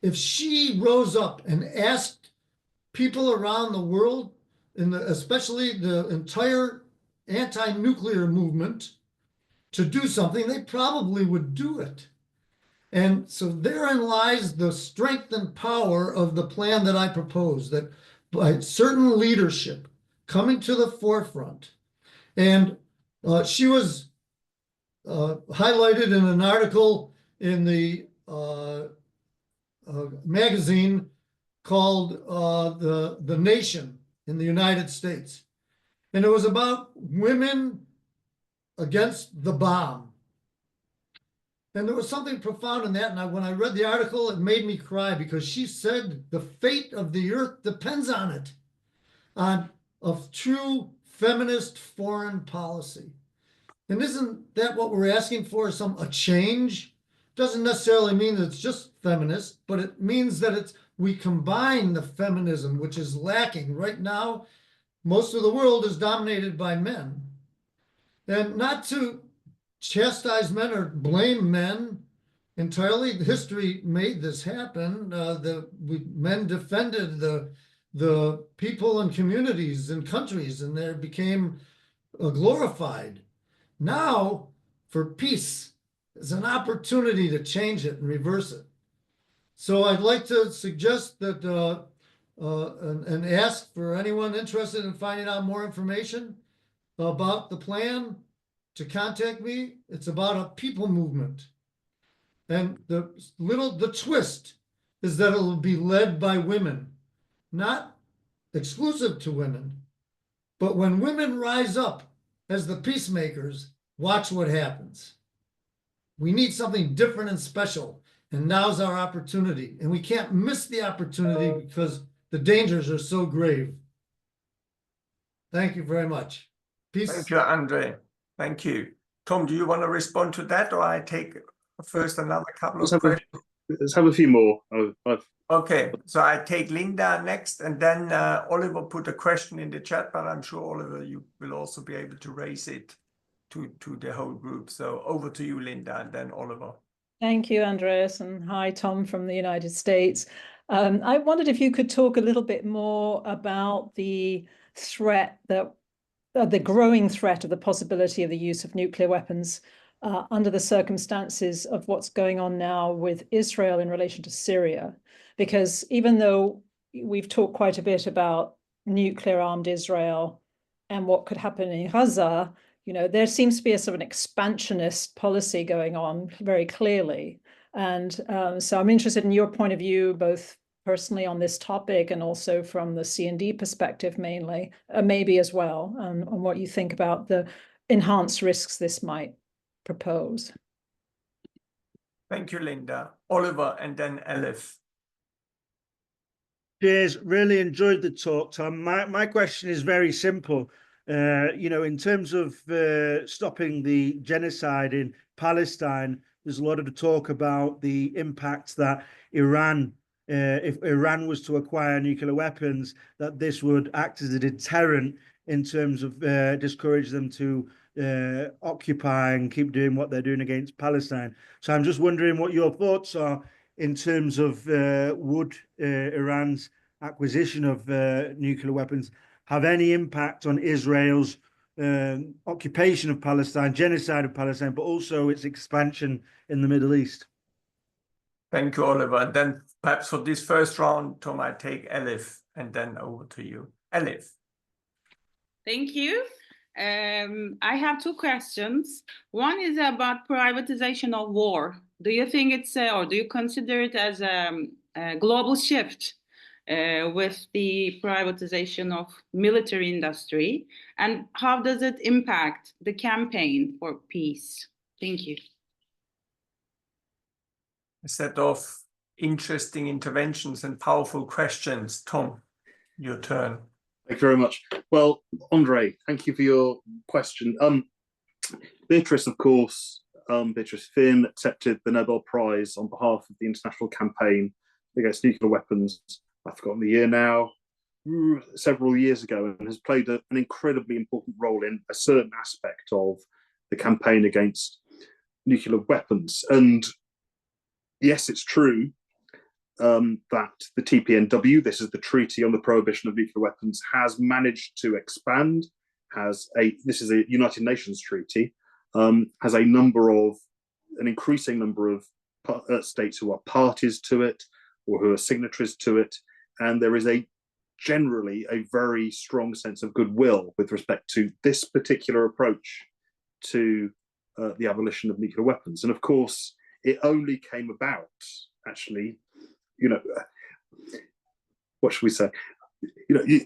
If she rose up and asked people around the world, especially the entire anti-nuclear movement, to do something, they probably would do it. And so therein lies the strength and power of the plan that I propose, that by certain leadership coming to the forefront. And she was highlighted in an article in the magazine called the Nation in the United States. And it was about women against the bomb. And there was something profound in that. And when I read the article, it made me cry, because she said the fate of the earth depends on it, on true feminist foreign policy. And isn't that what we're asking for, a change? Doesn't necessarily mean that it's just feminist, but it means that we combine the feminism, which is lacking right now. Most of the world is dominated by men. And not to chastise men or blame men entirely. History made this happen. Men defended the people and communities and countries, and they became glorified. Now, for peace, is an opportunity to change it and reverse it. So I'd like to suggest that and ask for anyone interested in finding out more information about the plan to contact me. It's about a people movement. And the twist is that it will be led by women, not exclusive to women. But when women rise up as the peacemakers, watch what happens. We need something different and special, and now's our opportunity. And we can't miss the opportunity because the dangers are so grave. Thank you very much. Peace. Thank you, Andre. Thank you. Tom, do you want to respond to that, or I take first another couple of questions? Let's have a few more. Okay, so I take Linda next, and then Oliver put a question in the chat, but I'm sure, Oliver, you will also be able to raise it to the whole group. So over to you, Linda, and then Oliver. Thank you, Andreas, and hi, Tom from the United States. I wondered if you could talk a little bit more about the threat that the growing threat of the possibility of the use of nuclear weapons under the circumstances of what's going on now with Israel in relation to Syria. Because even though we've talked quite a bit about nuclear-armed Israel and what could happen in Gaza, there seems to be a sort of an expansionist policy going on very clearly. And so I'm interested in your point of view, both personally on this topic and also from the C&D perspective mainly, maybe as well, on what you think about the enhanced risks this might propose. Thank you, Linda. Oliver, and then Elif. Cheers. Really enjoyed the talk, Tom. My question is very simple. In terms of stopping the genocide in Palestine, there's a lot of talk about the impact that if Iran was to acquire nuclear weapons, that this would act as a deterrent in terms of discourage them to occupy and keep doing what they're doing against Palestine. So I'm just wondering what your thoughts are in terms of would Iran's acquisition of nuclear weapons have any impact on Israel's occupation of Palestine, genocide of Palestine, but also its expansion in the Middle East? Thank you, Oliver. And then perhaps for this first round, Tom, I take Elif, and then over to you. Elif. Thank you. I have two questions. One is about privatization of war. Do you think it's, or do you consider it as a global shift with the privatization of military industry? And how does it impact the campaign for peace? Thank you. A set of interesting interventions and powerful questions. Tom, your turn. Thank you very much. Well, Andre, thank you for your question. Beatrice, of course, Beatrice Finn accepted the Nobel Prize on behalf of the international campaign against nuclear weapons. I've forgotten the year now, several years ago, and has played an incredibly important role in a certain aspect of the campaign against nuclear weapons. And yes, it's true that the TPNW, this is the Treaty on the Prohibition of Nuclear Weapons, has managed to expand, this is a United Nations treaty, has an increasing number of states who are parties to it or who are signatories to it, and there is generally a very strong sense of goodwill with respect to this particular approach to the abolition of nuclear weapons. And of course, it only came about, actually, what should we say?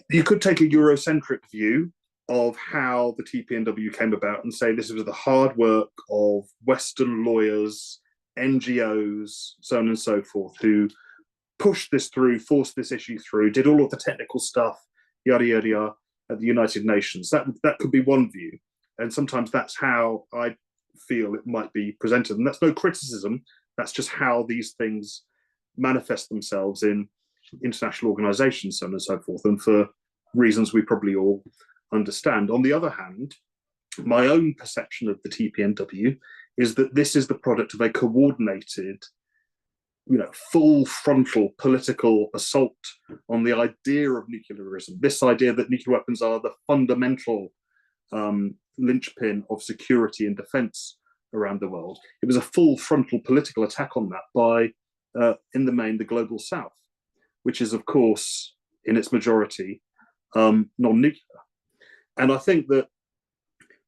You could take a Eurocentric view of how the TPNW came about and say this was the hard work of Western lawyers, NGOs, so on and so forth, who pushed this through, forced this issue through, did all of the technical stuff, yada, yada, yada, at the United Nations. That could be one view. And sometimes that's how I feel it might be presented. And that's no criticism. That's just how these things manifest themselves in international organizations, so on and so forth, and for reasons we probably all understand. On the other hand, my own perception of the TPNW is that this is the product of a coordinated, full frontal political assault on the idea of nuclearism, this idea that nuclear weapons are the fundamental linchpin of security and defense around the world. It was a full frontal political attack on that by, in the main, the global south, which is, of course, in its majority, non-nuclear. And I think that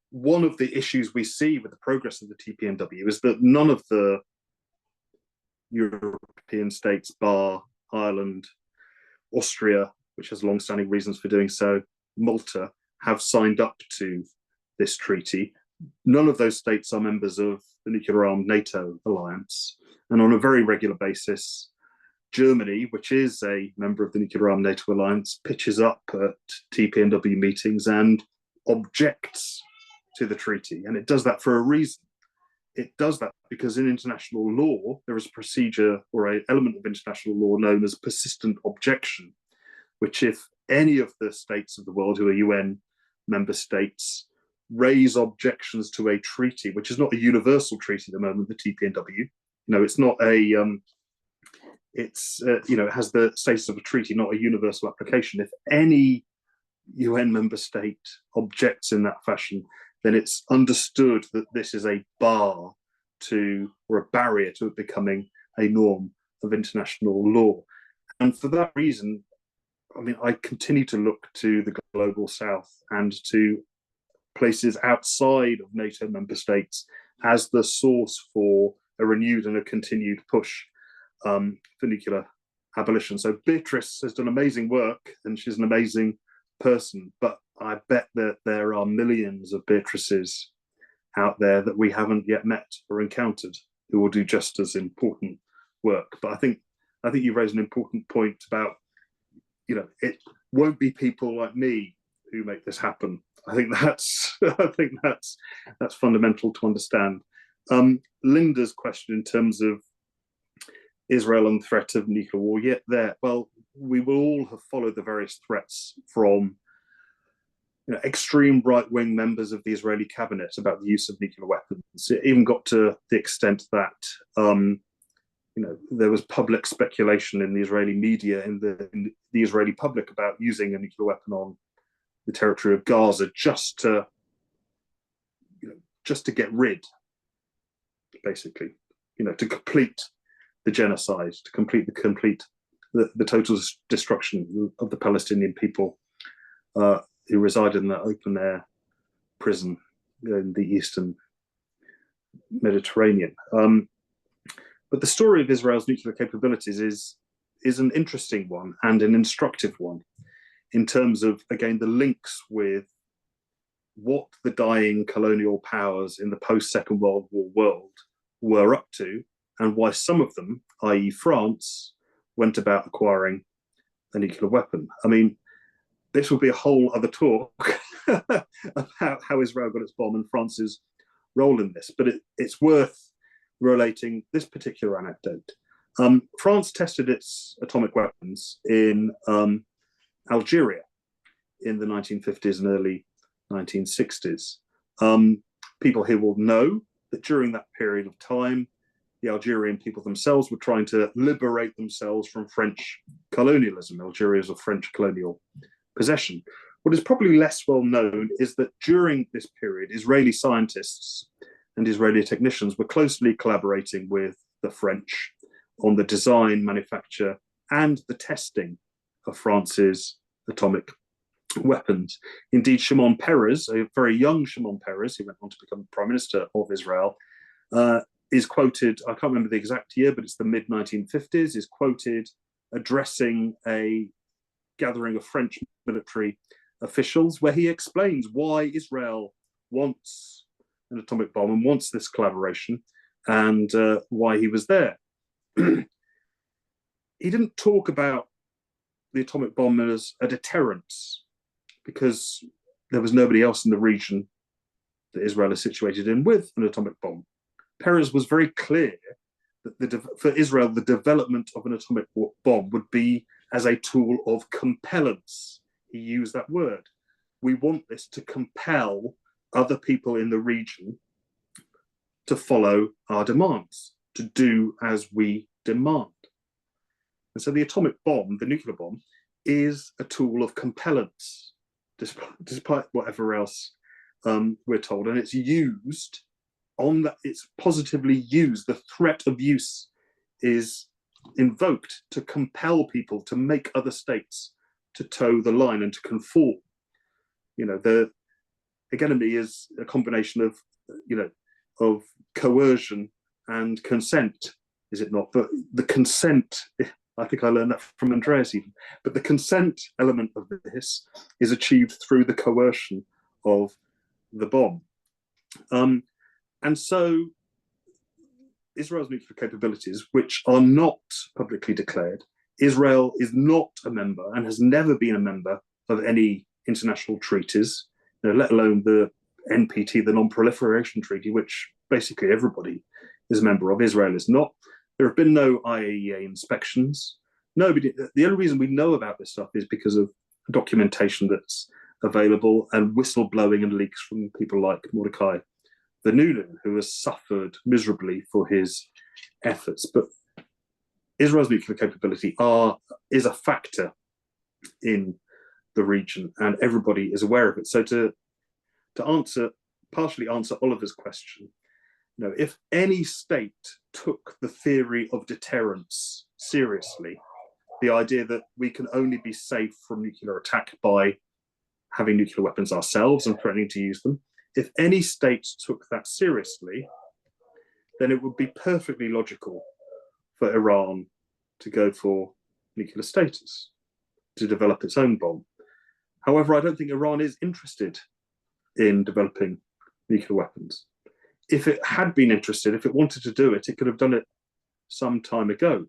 one of the issues we see with the progress of the TPNW is that none of the European states, bar Ireland, Austria, which has long-standing reasons for doing so, Malta, have signed up to this treaty. None of those states are members of the nuclear-armed NATO alliance. And on a very regular basis, Germany, which is a member of the nuclear-armed NATO alliance, pitches up at TPNW meetings and objects to the treaty. And it does that for a reason. It does that because in international law, there is a procedure or an element of international law known as persistent objection, which if any of the states of the world who are UN member states raise objections to a treaty, which is not a universal treaty at the moment, the TPNW, it's not a, it has the status of a treaty, not a universal application. If any UN member state objects in that fashion, then it's understood that this is a bar to, or a barrier to it becoming a norm of international law. And for that reason, I continue to look to the global south and to places outside of NATO member states as the source for a renewed and a continued push for nuclear abolition. So Beatrice has done amazing work and she's an amazing person, but I bet that there are millions of Beatrices out there that we haven't yet met or encountered who will do just as important work. But I think you raised an important point about, it won't be people like me who make this happen. I think that's fundamental to understand. Linda's question in terms of Israel and the threat of nuclear war, we will all have followed the various threats from extreme right-wing members of the Israeli cabinet about the use of nuclear weapons. It even got to the extent that there was public speculation in the Israeli media, in the Israeli public, about using a nuclear weapon on the territory of Gaza just to get rid, basically, to complete the genocide, to complete the total destruction of the Palestinian people who reside in the open air prison in the Eastern Mediterranean. But the story of Israel's nuclear capabilities is an interesting one and an instructive one in terms of, again, the links with what the dying colonial powers in the post-Second World War world were up to and why some of them, i.e. France, went about acquiring a nuclear weapon. This will be a whole other talk about how Israel got its bomb and France's role in this, but it's worth relating this particular anecdote. France tested its atomic weapons in Algeria in the 1950s and early 1960s. People here will know that during that period of time, the Algerian people themselves were trying to liberate themselves from French colonialism. Algeria is a French colonial possession. What is probably less well known is that during this period, Israeli scientists and Israeli technicians were closely collaborating with the French on the design, manufacture, and the testing of France's atomic weapons. Indeed, Shimon Peres, a very young Shimon Peres, who went on to become Prime Minister of Israel, is quoted, I can't remember the exact year, but it's the mid-1950s, is quoted addressing a gathering of French military officials where he explains why Israel wants an atomic bomb and wants this collaboration and why he was there. He didn't talk about the atomic bomb as a deterrence because there was nobody else in the region that Israel is situated in with an atomic bomb. Peres was very clear that for Israel, the development of an atomic bomb would be as a tool of compellence. He used that word. We want this to compel other people in the region to follow our demands, to do as we demand. And so the atomic bomb, the nuclear bomb, is a tool of compellence, despite whatever else we're told. And it's used on that, it's positively used. The threat of use is invoked to compel people to make other states to toe the line and to conform. You know, the hegemony is a combination of, of coercion and consent, is it not? But the consent, I think I learned that from Andreas even, but the consent element of this is achieved through the coercion of the bomb. And so Israel's nuclear capabilities, which are not publicly declared, Israel is not a member and has never been a member of any international treaties, let alone the NPT, the Non-Proliferation Treaty, which basically everybody is a member of. Israel is not. There have been no IAEA inspections. Nobody. The only reason we know about this stuff is because of documentation that's available and whistleblowing and leaks from people like Mordecai Vanunu, who has suffered miserably for his efforts. But Israel's nuclear capability is a factor in the region, and everybody is aware of it. So to partially answer Oliver's question, if any state took the theory of deterrence seriously, the idea that we can only be safe from nuclear attack by having nuclear weapons ourselves and threatening to use them, if any state took that seriously, then it would be perfectly logical for Iran to go for nuclear status, to develop its own bomb. However, I don't think Iran is interested in developing nuclear weapons. If it had been interested, if it wanted to do it, it could have done it some time ago.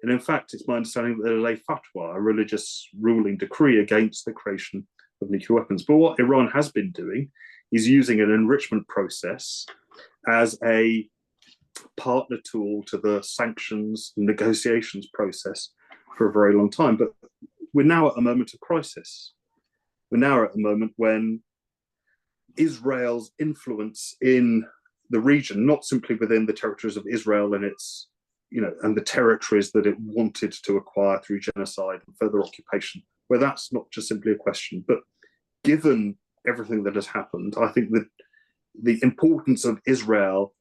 And in fact, it's my understanding that there is a fatwa, a religious ruling decree against the creation of nuclear weapons. But what Iran has been doing is using an enrichment process as a partner tool to the sanctions and negotiations process for a very long time. But we're now at a moment of crisis. We're now at a moment when Israel's influence in the region, not simply within the territories of Israel and its, and the territories that it wanted to acquire through genocide and further occupation, where that's not just simply a question, but given everything that has happened, I think that the importance of Israel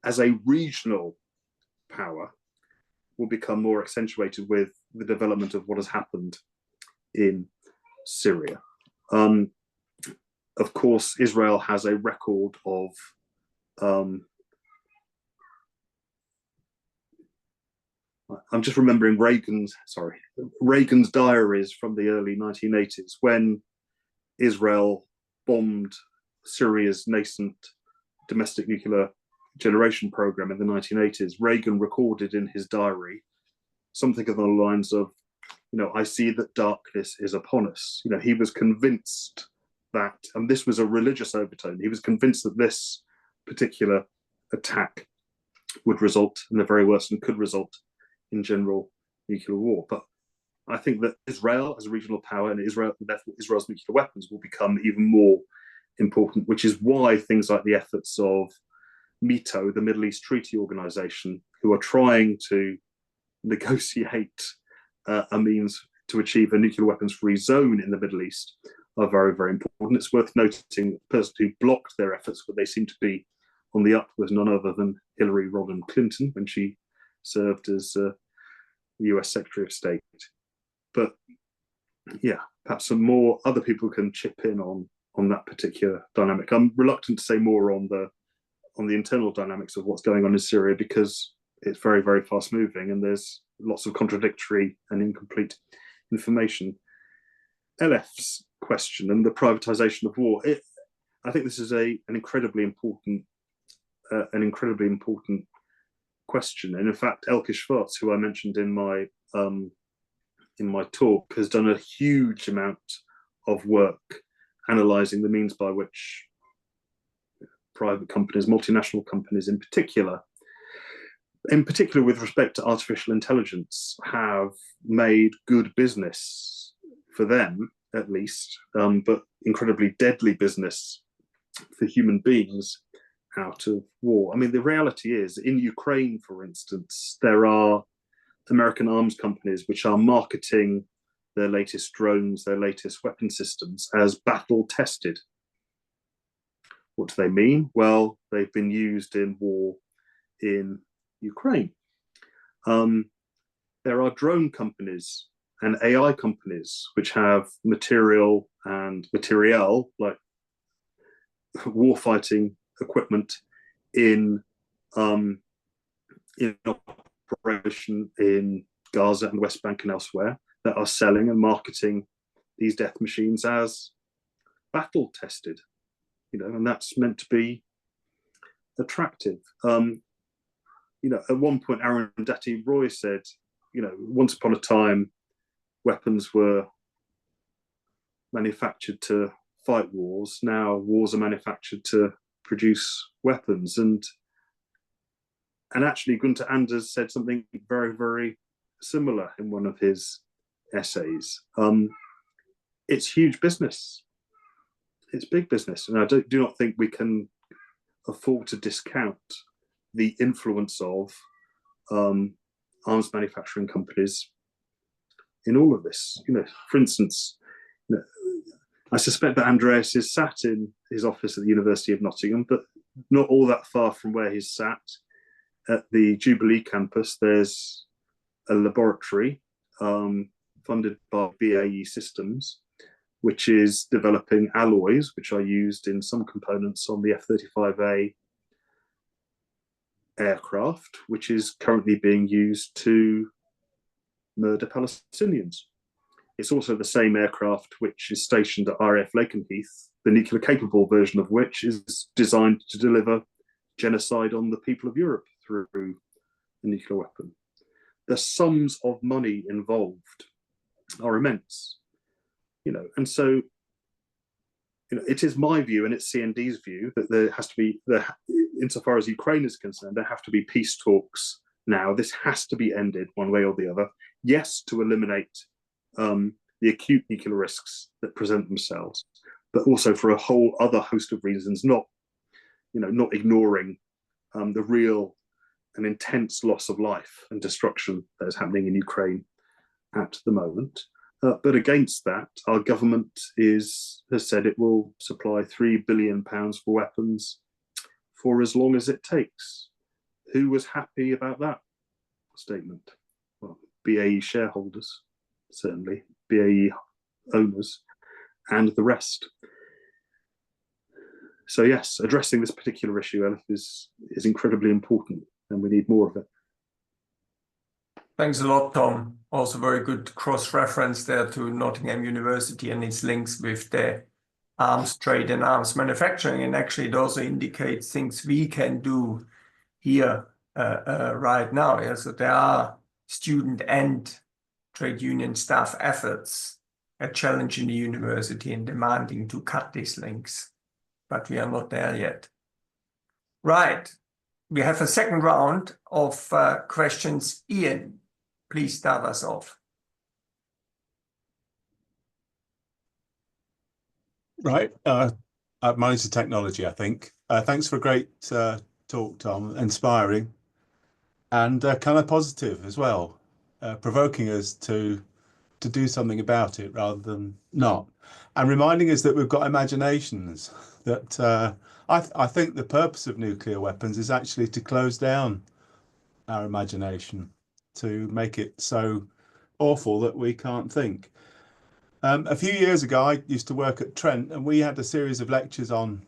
as a regional power will become more accentuated with the development of what has happened in Syria. Of course, Israel has a record of I'm just remembering Reagan's diaries from the early 1980s when Israel bombed Syria's nascent domestic nuclear generation program in the 1980s. Reagan recorded in his diary something along the lines of, I see that darkness is upon us. He was convinced that, and this was a religious overtone, he was convinced that this particular attack would result in the very worst and could result in general nuclear war. But I think that Israel as a regional power and therefore Israel's nuclear weapons will become even more important, which is why things like the efforts of NATO, the Middle East Treaty Organization, who are trying to negotiate a means to achieve a nuclear weapons-free zone in the Middle East, are very, very important. It's worth noting the person who blocked their efforts, but they seem to be on the up, was none other than Hillary Rodham Clinton when she served as the US Secretary of State. But yeah, perhaps some more other people can chip in on that particular dynamic. I'm reluctant to say more on the internal dynamics of what's going on in Syria because it's very, very fast moving and there's lots of contradictory and incomplete information. LF's question and the privatization of war. I think this is an incredibly important question. And in fact, Elke Schwartz, who I mentioned in my talk, has done a huge amount of work analysing the means by which private companies, multinational companies in particular with respect to artificial intelligence, have made good business for them, at least, but incredibly deadly business for human beings out of war. I mean, the reality is, in Ukraine, for instance, there are American arms companies which are marketing their latest drones, their latest weapon systems as battle tested. What do they mean? Well, they've been used in war in Ukraine. There are drone companies and AI companies which have material like warfighting equipment in operation in Gaza and West Bank and elsewhere that are selling and marketing these death machines as battle tested, and that's meant to be attractive. At one point, Arundhati Roy said, once upon a time, weapons were manufactured to fight wars. Now wars are manufactured to produce weapons. And actually, Gunther Anders said something very, very similar in one of his essays. It's huge business. It's big business. And I do not think we can afford to discount the influence of arms manufacturing companies in all of this. For instance, I suspect that Andreas is sat in his office at the University of Nottingham, but not all that far from where he's sat. At the Jubilee campus, there's a laboratory funded by BAE Systems, which is developing alloys, which are used in some components on the F-35A aircraft, which is currently being used to murder Palestinians. It's also the same aircraft which is stationed at RAF Lakenheath, the nuclear capable version of which is designed to deliver genocide on the people of Europe through a nuclear weapon. The sums of money involved are immense, and so it is my view and it's CND's view that there has to be, insofar as Ukraine is concerned, there have to be peace talks now. This has to be ended one way or the other. Yes, to eliminate the acute nuclear risks that present themselves, but also for a whole other host of reasons, not ignoring the real and intense loss of life and destruction that is happening in Ukraine at the moment. But against that, our government has said it will supply £3 billion for weapons for as long as it takes. Who was happy about that statement? Well, BAE shareholders, certainly, BAE owners, and the rest. So yes, addressing this particular issue, Elif, is incredibly important, and we need more of it. Thanks a lot, Tom. Also very good cross-reference there to Nottingham University and its links with the arms trade and arms manufacturing. And actually, it also indicates things we can do here right now. Yeah? So there are student and trade union staff efforts at challenging the university and demanding to cut these links. But we are not there yet. Right. We have a second round of questions. Ian, please start us off. Right. Manage the technology, I think. Thanks for a great talk, Tom. Inspiring and kind of positive as well, provoking us to do something about it rather than not, and reminding us that we've got imaginations. That I think the purpose of nuclear weapons is actually to close down our imagination, to make it so awful that we can't think. A few years ago, I used to work at Trent, and we had a series of lectures on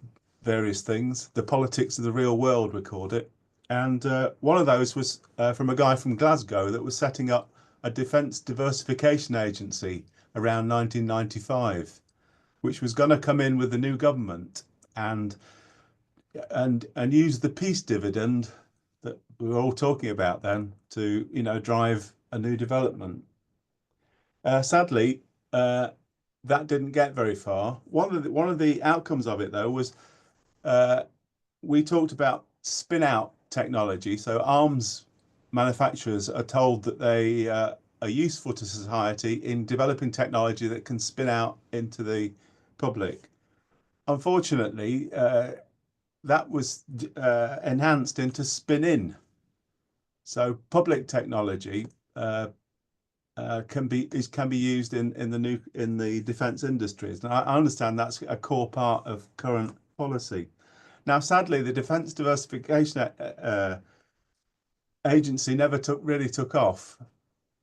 various things. The politics of the real world, we called it. And one of those was from a guy from Glasgow that was setting up a defence diversification agency around 1995, which was going to come in with the new government and use the peace dividend that we were all talking about then to, drive a new development. Sadly, that didn't get very far. One of the outcomes of it, though, was we talked about spin out technology. So arms manufacturers are told that they are useful to society in developing technology that can spin out into the public. Unfortunately, that was enhanced into spin in. So public technology can be used in the defence industries. And I understand that's a core part of current policy. Now, sadly, the Defence Diversification Agency never really took off.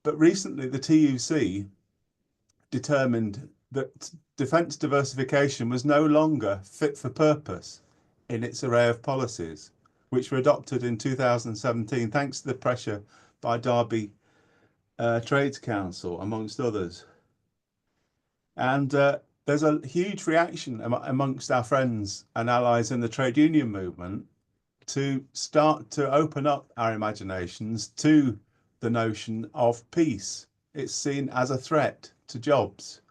But recently, the TUC determined that defence diversification was no longer fit for purpose in its array of policies, which were adopted in 2017, thanks to the pressure by Derby Trades Council, amongst others. And there's a huge reaction amongst our friends and allies in the trade union movement to start to open up our imaginations to the notion of peace. It's seen as a threat to jobs,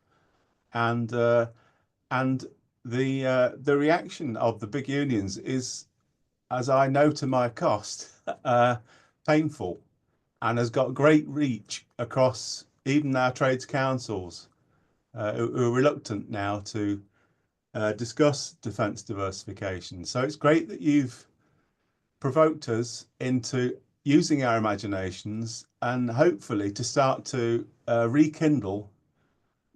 and the reaction of the big unions is, as I know to my cost, painful, and has got great reach across even our trades councils, who are reluctant now to discuss defence diversification. So it's great that you've provoked us into using our imaginations and hopefully to start to rekindle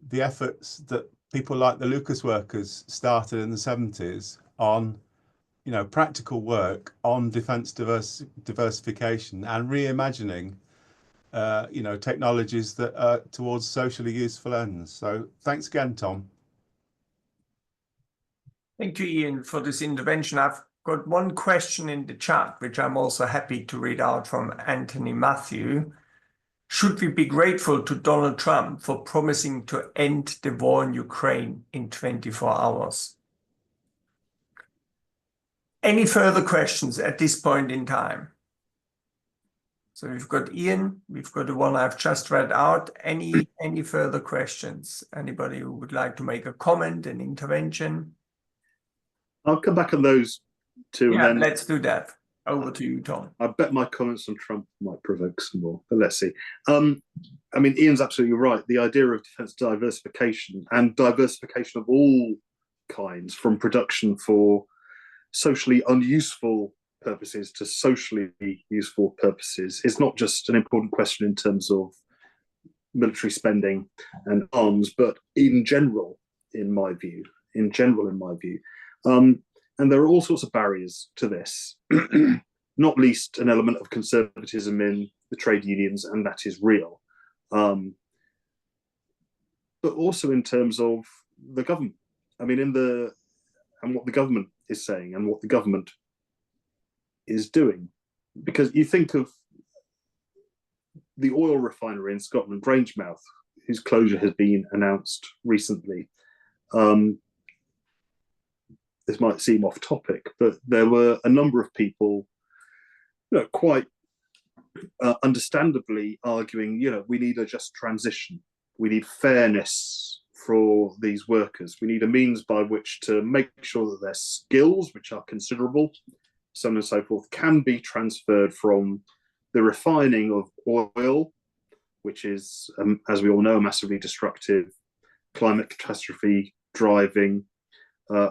the efforts that people like the Lucas workers started in the 70s on, practical work on defence diversification and reimagining, technologies that are towards socially useful ends. So thanks again, Tom. Thank you, Ian, for this intervention. I've got one question in the chat, which I'm also happy to read out from Anthony Matthew. Should we be grateful to Donald Trump for promising to end the war in Ukraine in 24 hours? Any further questions at this point in time? So we've got Ian, we've got the one I've just read out. Any further questions? Anybody who would like to make a comment, an intervention? I'll come back on those two. Yeah, and then let's do that. Over to you, Tom. I bet my comments on Trump might provoke some more, but let's see. Ian's absolutely right. The idea of defence diversification and diversification of all kinds, from production for socially unuseful purposes to socially useful purposes, is not just an important question in terms of military spending and arms, but in general, in my view. And there are all sorts of barriers to this, not least an element of conservatism in the trade unions, and that is real. But also in terms of the government. And what the government is saying and what the government is doing. Because you think of the oil refinery in Scotland, Grangemouth, whose closure has been announced recently. This might seem off topic, but there were a number of people, quite understandably arguing, we need a just transition. We need fairness for these workers. We need a means by which to make sure that their skills, which are considerable, so on and so forth, can be transferred from the refining of oil, which is, as we all know, a massively destructive, climate catastrophe driving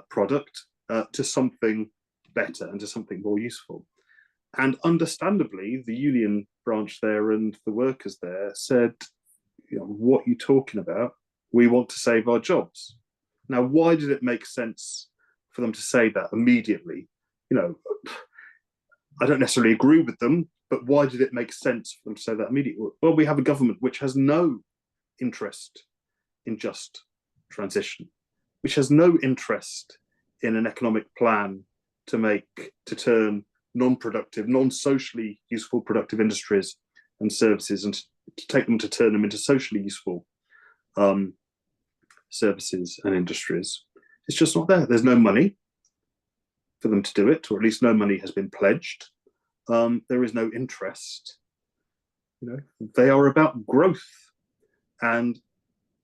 product, to something better and to something more useful. And understandably, the union branch there and the workers there said, you know, what are you talking about? We want to save our jobs. Now, why did it make sense for them to say that immediately? You know, I don't necessarily agree with them, but why did it make sense for them to say that immediately? Well, we have a government which has no interest in just transition, which has no interest in an economic plan to turn non-productive, non-socially useful productive industries and services, and to take them to turn them into socially useful services and industries. It's just not there. There's no money for them to do it, or at least no money has been pledged. There is no interest. You know, they are about growth, and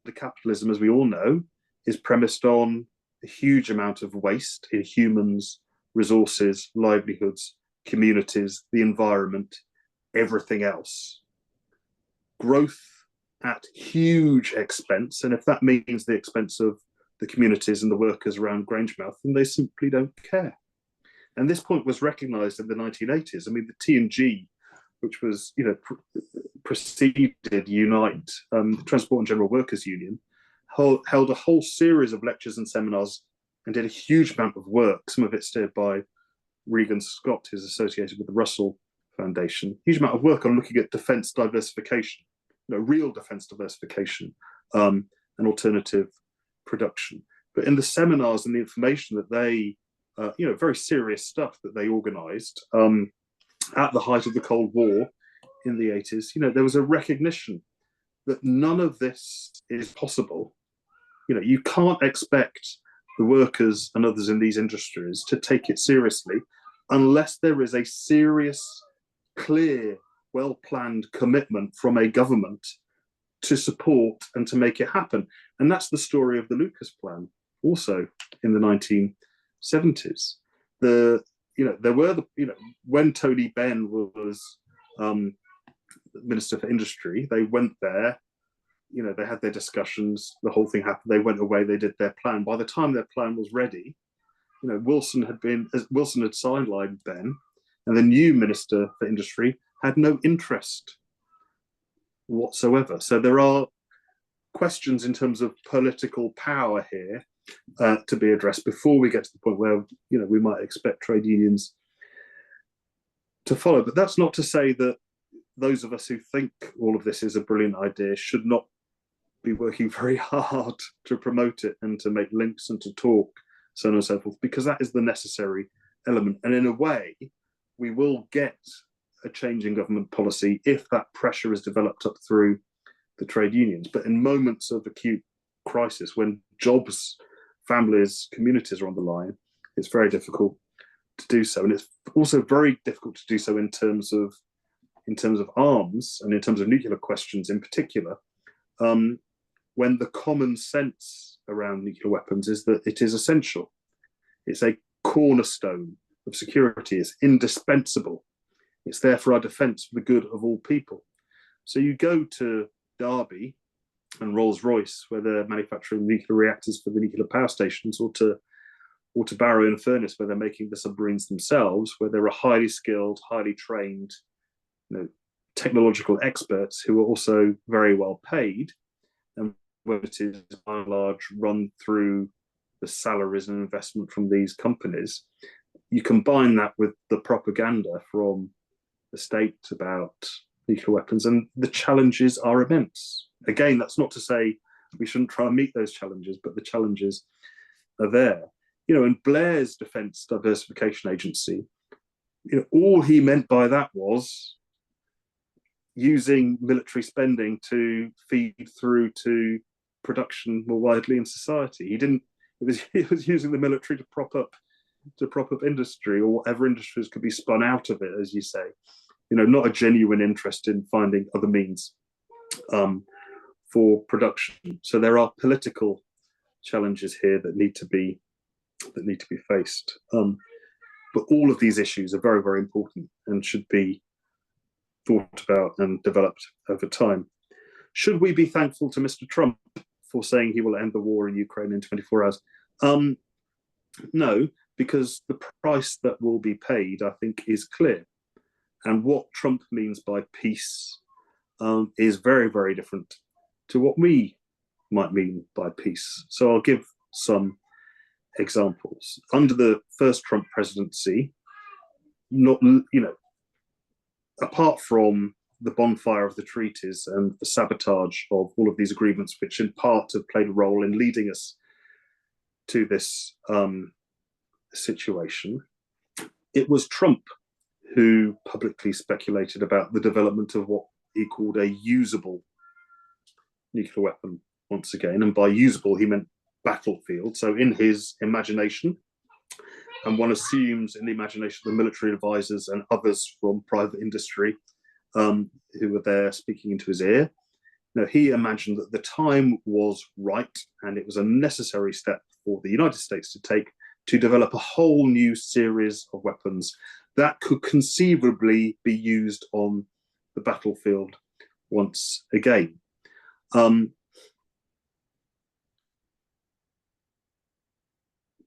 the capitalism, as we all know, is premised on a huge amount of waste in humans, resources, livelihoods, communities, the environment, everything else. Growth at huge expense, and if that means the expense of the communities and the workers around Grangemouth, then they simply don't care. And this point was recognised in the 1980s. I mean, the T&G, which was, you know, preceded Unite, Transport and General Workers Union, held a whole series of lectures and seminars and did a huge amount of work, some of it steered by Regan Scott, who's associated with the Russell Foundation, huge amount of work on looking at defence diversification, you know, real defence diversification, and alternative production. But in the seminars and the information that they, you know, very serious stuff that they organised at the height of the Cold War in the 80s, you know, there was a recognition that none of this is possible. You know, you can't expect the workers and others in these industries to take it seriously unless there is a serious, clear, well-planned commitment from a government to support and to make it happen. And that's the story of the Lucas Plan, also in the 1970s. There were when Tony Benn was Minister for Industry, they went there, you know, they had their discussions, the whole thing happened, they went away, they did their plan. By the time their plan was ready, you know, Wilson had sidelined Benn, and the new Minister for Industry had no interest whatsoever. So there are questions in terms of political power here to be addressed before we get to the point where, you know, we might expect trade unions to follow. But that's not to say that those of us who think all of this is a brilliant idea should not be working very hard to promote it and to make links and to talk, so on and so forth, because that is the necessary element. And in a way, we will get a change in government policy if that pressure is developed up through the trade unions. But in moments of acute crisis, when jobs, families, communities are on the line, it's very difficult to do so. And it's also very difficult to do so in terms of arms and in terms of nuclear questions in particular, when the common sense around nuclear weapons is that it is essential. It's a cornerstone of security. It's indispensable. It's there for our defence, for the good of all people. So you go to Derby and Rolls-Royce, where they're manufacturing nuclear reactors for the nuclear power stations, or to Barrow in Furness, where they're making the submarines themselves, where there are highly skilled, highly trained, you know, technological experts who are also very well paid, and where it is by and large run through the salaries and investment from these companies. You combine that with the propaganda from the state about nuclear weapons, and the challenges are immense. Again, that's not to say we shouldn't try and meet those challenges, but the challenges are there. You know, and Blair's Defence Diversification Agency, you know, all he meant by that was using military spending to feed through to production more widely in society. It was using the military to prop up industry, or whatever industries could be spun out of it, as you say. You know, not a genuine interest in finding other means for production. So there are political challenges here that need to be faced. But all of these issues are very, very important and should be thought about and developed over time. Should we be thankful to Mr. Trump for saying he will end the war in Ukraine in 24 hours? No, because the price that will be paid, I think, is clear. And what Trump means by peace is very, very different to what we might mean by peace. So I'll give some examples. Under the first Trump presidency, apart from the bonfire of the treaties and the sabotage of all of these agreements, which in part have played a role in leading us to this situation, it was Trump who publicly speculated about the development of what he called a usable nuclear weapon once again. And by usable, he meant battlefield. So in his imagination, and one assumes in the imagination of the military advisors and others from private industry who were there speaking into his ear, he imagined that the time was right and it was a necessary step for the United States to take to develop a whole new series of weapons that could conceivably be used on the battlefield once again.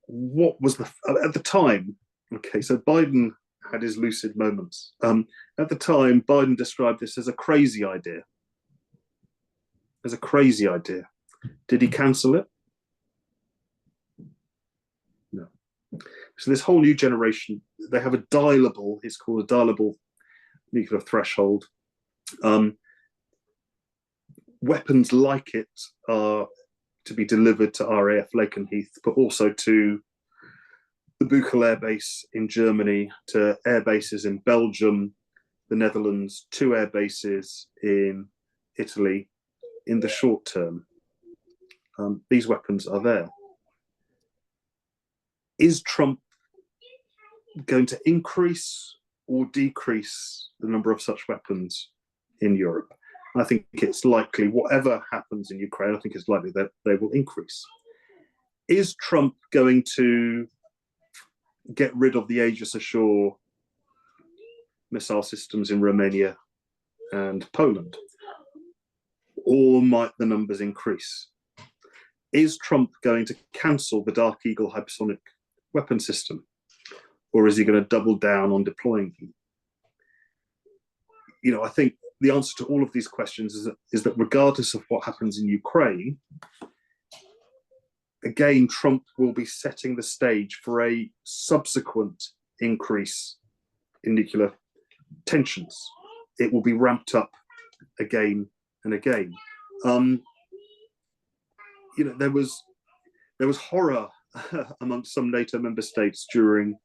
What was at the time? Okay, so Biden had his lucid moments. At the time, Biden described this as a crazy idea. As a crazy idea. Did he cancel it? No. So this whole new generation, they have a dialable, it's called a dialable nuclear threshold. Weapons like it are to be delivered to RAF Lakenheath, but also to the Buchel Air Base in Germany, to air bases in Belgium, the Netherlands, 2 air bases in Italy in the short term. These weapons are there. Is Trump going to increase or decrease the number of such weapons in Europe? I think it's likely, whatever happens in Ukraine, I think it's likely that they will increase. Is Trump going to get rid of the Aegis Ashore missile systems in Romania and Poland? Or might the numbers increase? Is Trump going to cancel the Dark Eagle hypersonic weapon system? Or is he going to double down on deploying them? I think the answer to all of these questions is that regardless of what happens in Ukraine, again, Trump will be setting the stage for a subsequent increase in nuclear tensions. It will be ramped up again and again. There was horror amongst some NATO member states during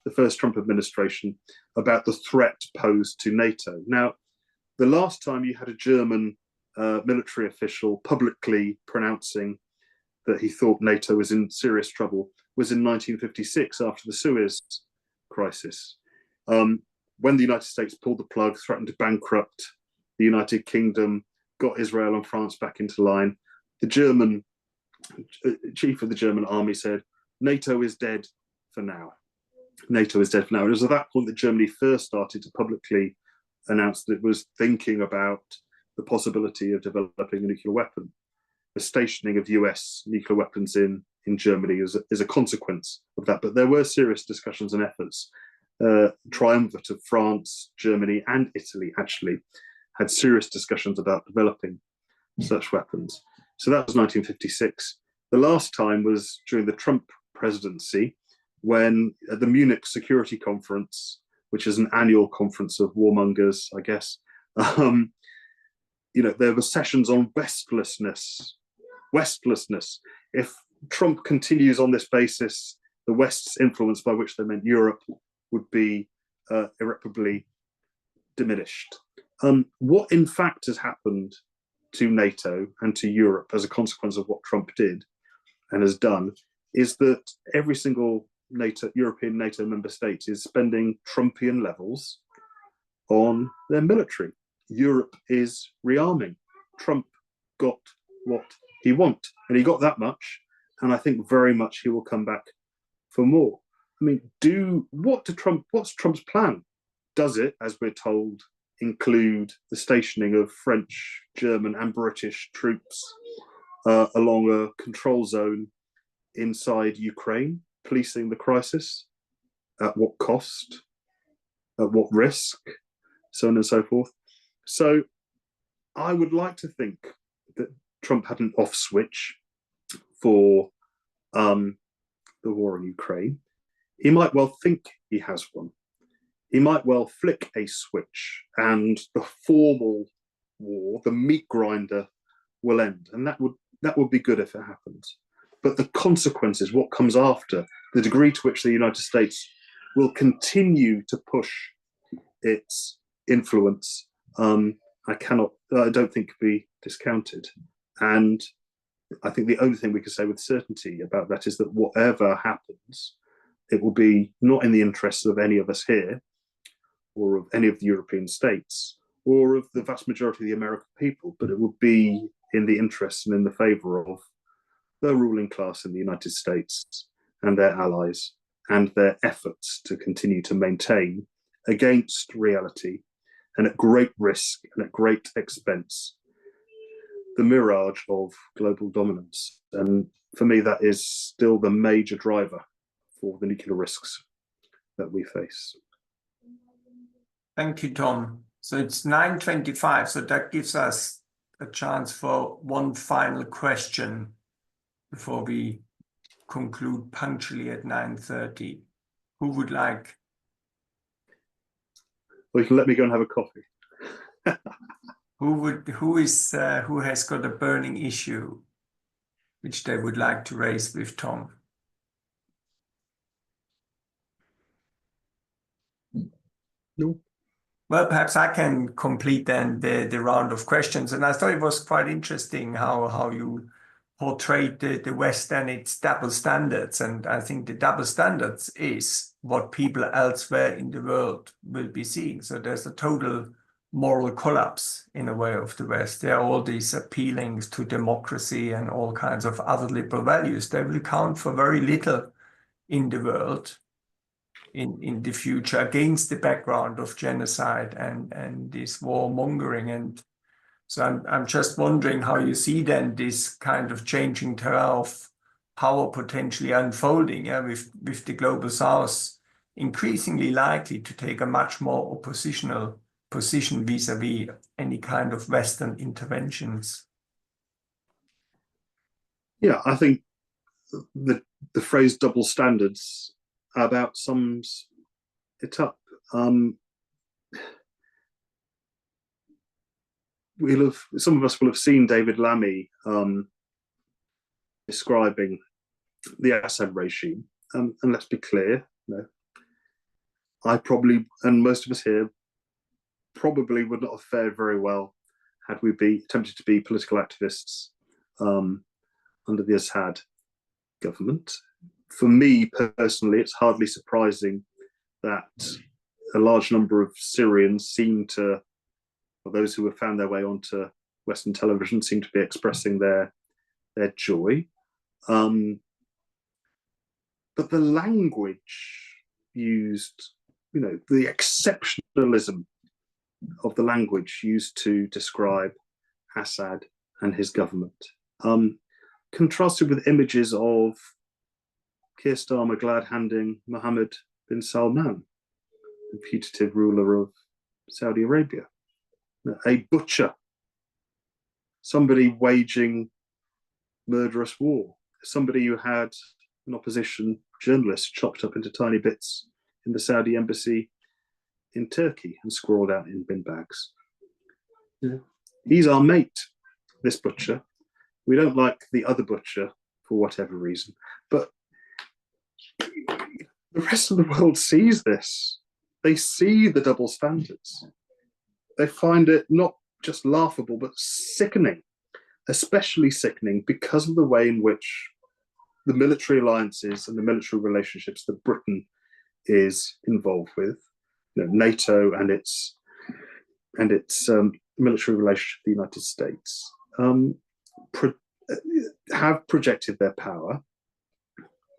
the first Trump administration about the threat posed to NATO. Now, the last time you had a German military official publicly pronouncing that he thought NATO was in serious trouble was in 1956 after the Suez crisis, when the United States pulled the plug, threatened to bankrupt the United Kingdom, got Israel and France back into line. The German chief of the German army said, NATO is dead for now. NATO is dead for now. It was at that point that Germany first started to publicly announce that it was thinking about the possibility of developing a nuclear weapon. The stationing of US nuclear weapons in Germany is a consequence of that. But there were serious discussions and efforts. Triumvirate of France, Germany, and Italy actually had serious discussions about developing such weapons. So that was 1956. The last time was during the Trump presidency, when at the Munich Security Conference, which is an annual conference of warmongers, I guess, there were sessions on westlessness. If Trump continues on this basis, the West's influence, by which they meant Europe, would be irreparably diminished. What in fact has happened to NATO and to Europe as a consequence of what Trump did and has done is that every single European NATO member state is spending Trumpian levels on their military. Europe is rearming. Trump got what he wanted, and he got that much, and I think very much he will come back for more. mean, what's Trump's plan? Does it, as we're told, include the stationing of French, German, and British troops along a control zone inside Ukraine, policing the crisis? At what cost? At what risk? So on and so forth. So I would like to think that Trump had an off switch for the war in Ukraine. He might well think he has one. He might well flick a switch and the formal war, the meat grinder, will end. And that would be good if it happens. But the consequences, what comes after, the degree to which the United States will continue to push its influence, I don't think can be discounted. And I think the only thing we can say with certainty about that is that whatever happens, it will be not in the interests of any of us here, or of any of the European states, or of the vast majority of the American people, but it will be in the interests and in the favor of the ruling class in the United States and their allies, and their efforts to continue to maintain, against reality and at great risk and at great expense, the mirage of global dominance. And for me, that is still the major driver for the nuclear risks that we face. Thank you, Tom. So it's 9:25, so that gives us a chance for one final question before we conclude punctually at 9:30. Who would like? Well, you can let me go and have a coffee. Who has got a burning issue which they would like to raise with Tom? No. Well, perhaps I can complete then the round of questions. And I thought it was quite interesting how you portrayed the West and its double standards. And I think the double standards is what people elsewhere in the world will be seeing. So there's a total moral collapse in a way of the West. There are all these appealings to democracy and all kinds of other liberal values. They will count for very little in the world in the future against the background of genocide and this warmongering. And so I'm just wondering how you see then this kind of changing terrain of power potentially unfolding, with the global South increasingly likely to take a much more oppositional position vis-a-vis any kind of Western interventions. Yeah, I think the phrase double standards about sums it up. Some of us will have seen David Lammy describing the Assad regime, and let's be clear, I probably, and most of us here, probably would not have fared very well had we attempted to be political activists under the Assad government. For me personally, it's hardly surprising that a large number of Syrians or those who have found their way onto Western television, seem to be expressing their joy. But the language used, the exceptionalism of the language used to describe Assad and his government, contrasted with images of Keir Starmer glad-handing Mohammed bin Salman, the putative ruler of Saudi Arabia, a butcher, somebody waging murderous war, somebody who had an opposition journalist chopped up into tiny bits in the Saudi embassy in Turkey and scrawled out in bin bags. Yeah. He's our mate, this butcher. We don't like the other butcher for whatever reason, but the rest of the world sees this. They see the double standards. They find it not just laughable, but sickening, especially sickening because of the way in which the military alliances and the military relationships that Britain is involved with, NATO and its military relationship with the United States, have projected their power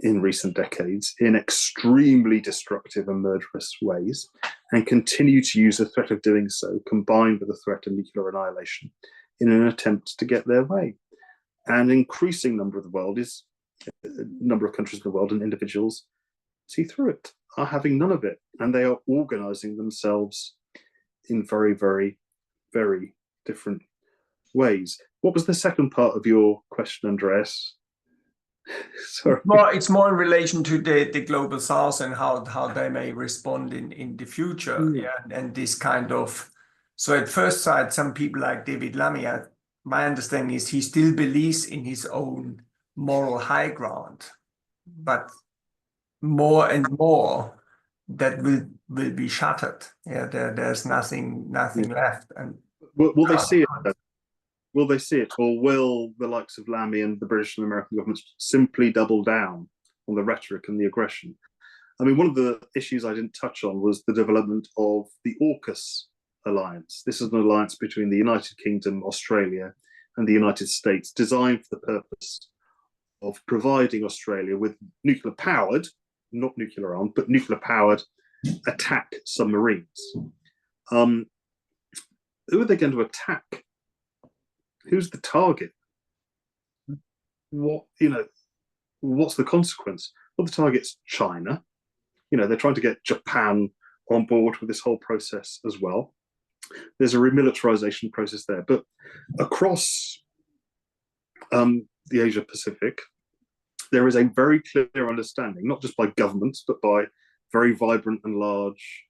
in recent decades in extremely destructive and murderous ways, and continue to use the threat of doing so, combined with the threat of nuclear annihilation, in an attempt to get their way. An increasing number of countries in the world and individuals see through it, are having none of it, and they are organizing themselves in very, very, very different ways. What was the second part of your question, Andreas? Sorry. It's more in relation to the global south and how they may respond in the future. Yeah, and this kind of, so at first sight, some people like David Lammy, my understanding is he still believes in his own moral high ground, but more and more that will be shattered. Yeah, there's nothing left. And will they see it? Will they see it, or will the likes of Lammy and the British and American governments simply double down on the rhetoric and the aggression? I mean, one of the issues I didn't touch on was the development of the AUKUS alliance. This is an alliance between the United Kingdom, Australia, and the United States, designed for the purpose of providing Australia with nuclear-powered, not nuclear-armed, but nuclear-powered attack submarines. Who are they going to attack? Who's the target? What's the consequence? Well, the target's China. They're trying to get Japan on board with this whole process as well. There's a remilitarization process there. But across the Asia Pacific, there is a very clear understanding, not just by governments, but by very vibrant and large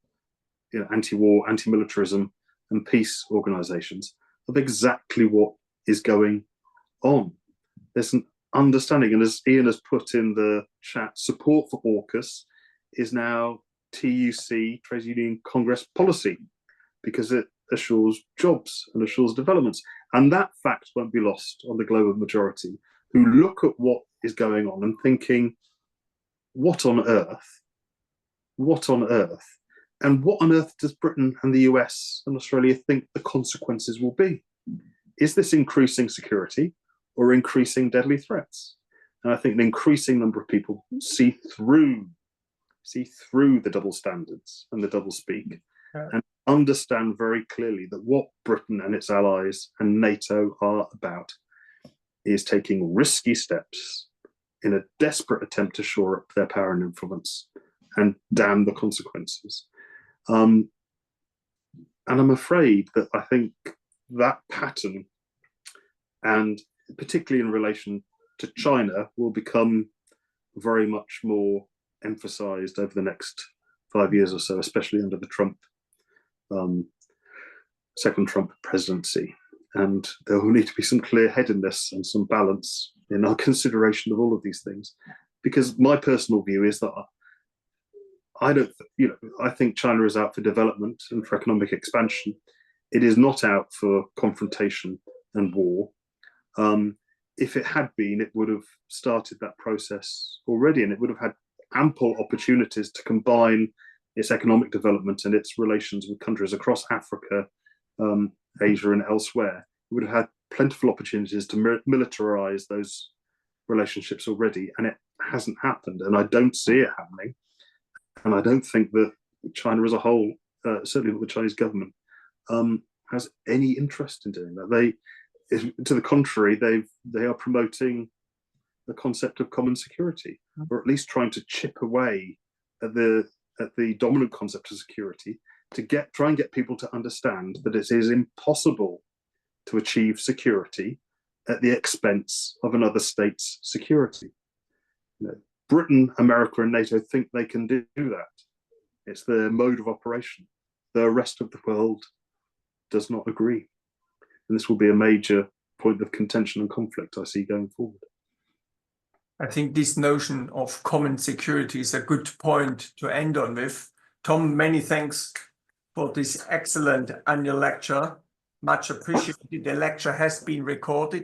anti-war, anti-militarism and peace organizations, of exactly what is going on. There's an understanding, and as Ian has put in the chat, support for AUKUS is now TUC, Trade Union Congress policy, because it assures jobs and assures developments. And that fact won't be lost on the global majority, who look at what is going on and thinking, what on earth? What on earth? And what on earth does Britain and the US and Australia think the consequences will be? Is this increasing security or increasing deadly threats? And I think an increasing number of people see through the double standards and the double speak, and understand very clearly that what Britain and its allies and NATO are about is taking risky steps in a desperate attempt to shore up their power and influence, and damn the consequences. And I'm afraid that I think that pattern, and particularly in relation to China, will become very much more emphasized over the next 5 years or so, especially under the second Trump presidency. And there will need to be some clear-headedness and some balance in our consideration of all of these things. Because my personal view is that I think China is out for development and for economic expansion. It is not out for confrontation and war. If it had been, it would have started that process already, and it would have had ample opportunities to combine its economic development and its relations with countries across Africa, Asia, and elsewhere. It would have had plentiful opportunities to militarize those relationships already, and it hasn't happened, and I don't see it happening. And I don't think that China as a whole, certainly not the Chinese government, has any interest in doing that. To the contrary, they are promoting the concept of common security, or at least trying to chip away at the dominant concept of security, to try and get people to understand that it is impossible to achieve security at the expense of another state's security. Britain, America, and NATO think they can do that. It's their mode of operation. The rest of the world does not agree. And this will be a major point of contention and conflict I see going forward. I think this notion of common security is a good point to end on with. Tom, many thanks for this excellent annual lecture. Much appreciated. The lecture has been recorded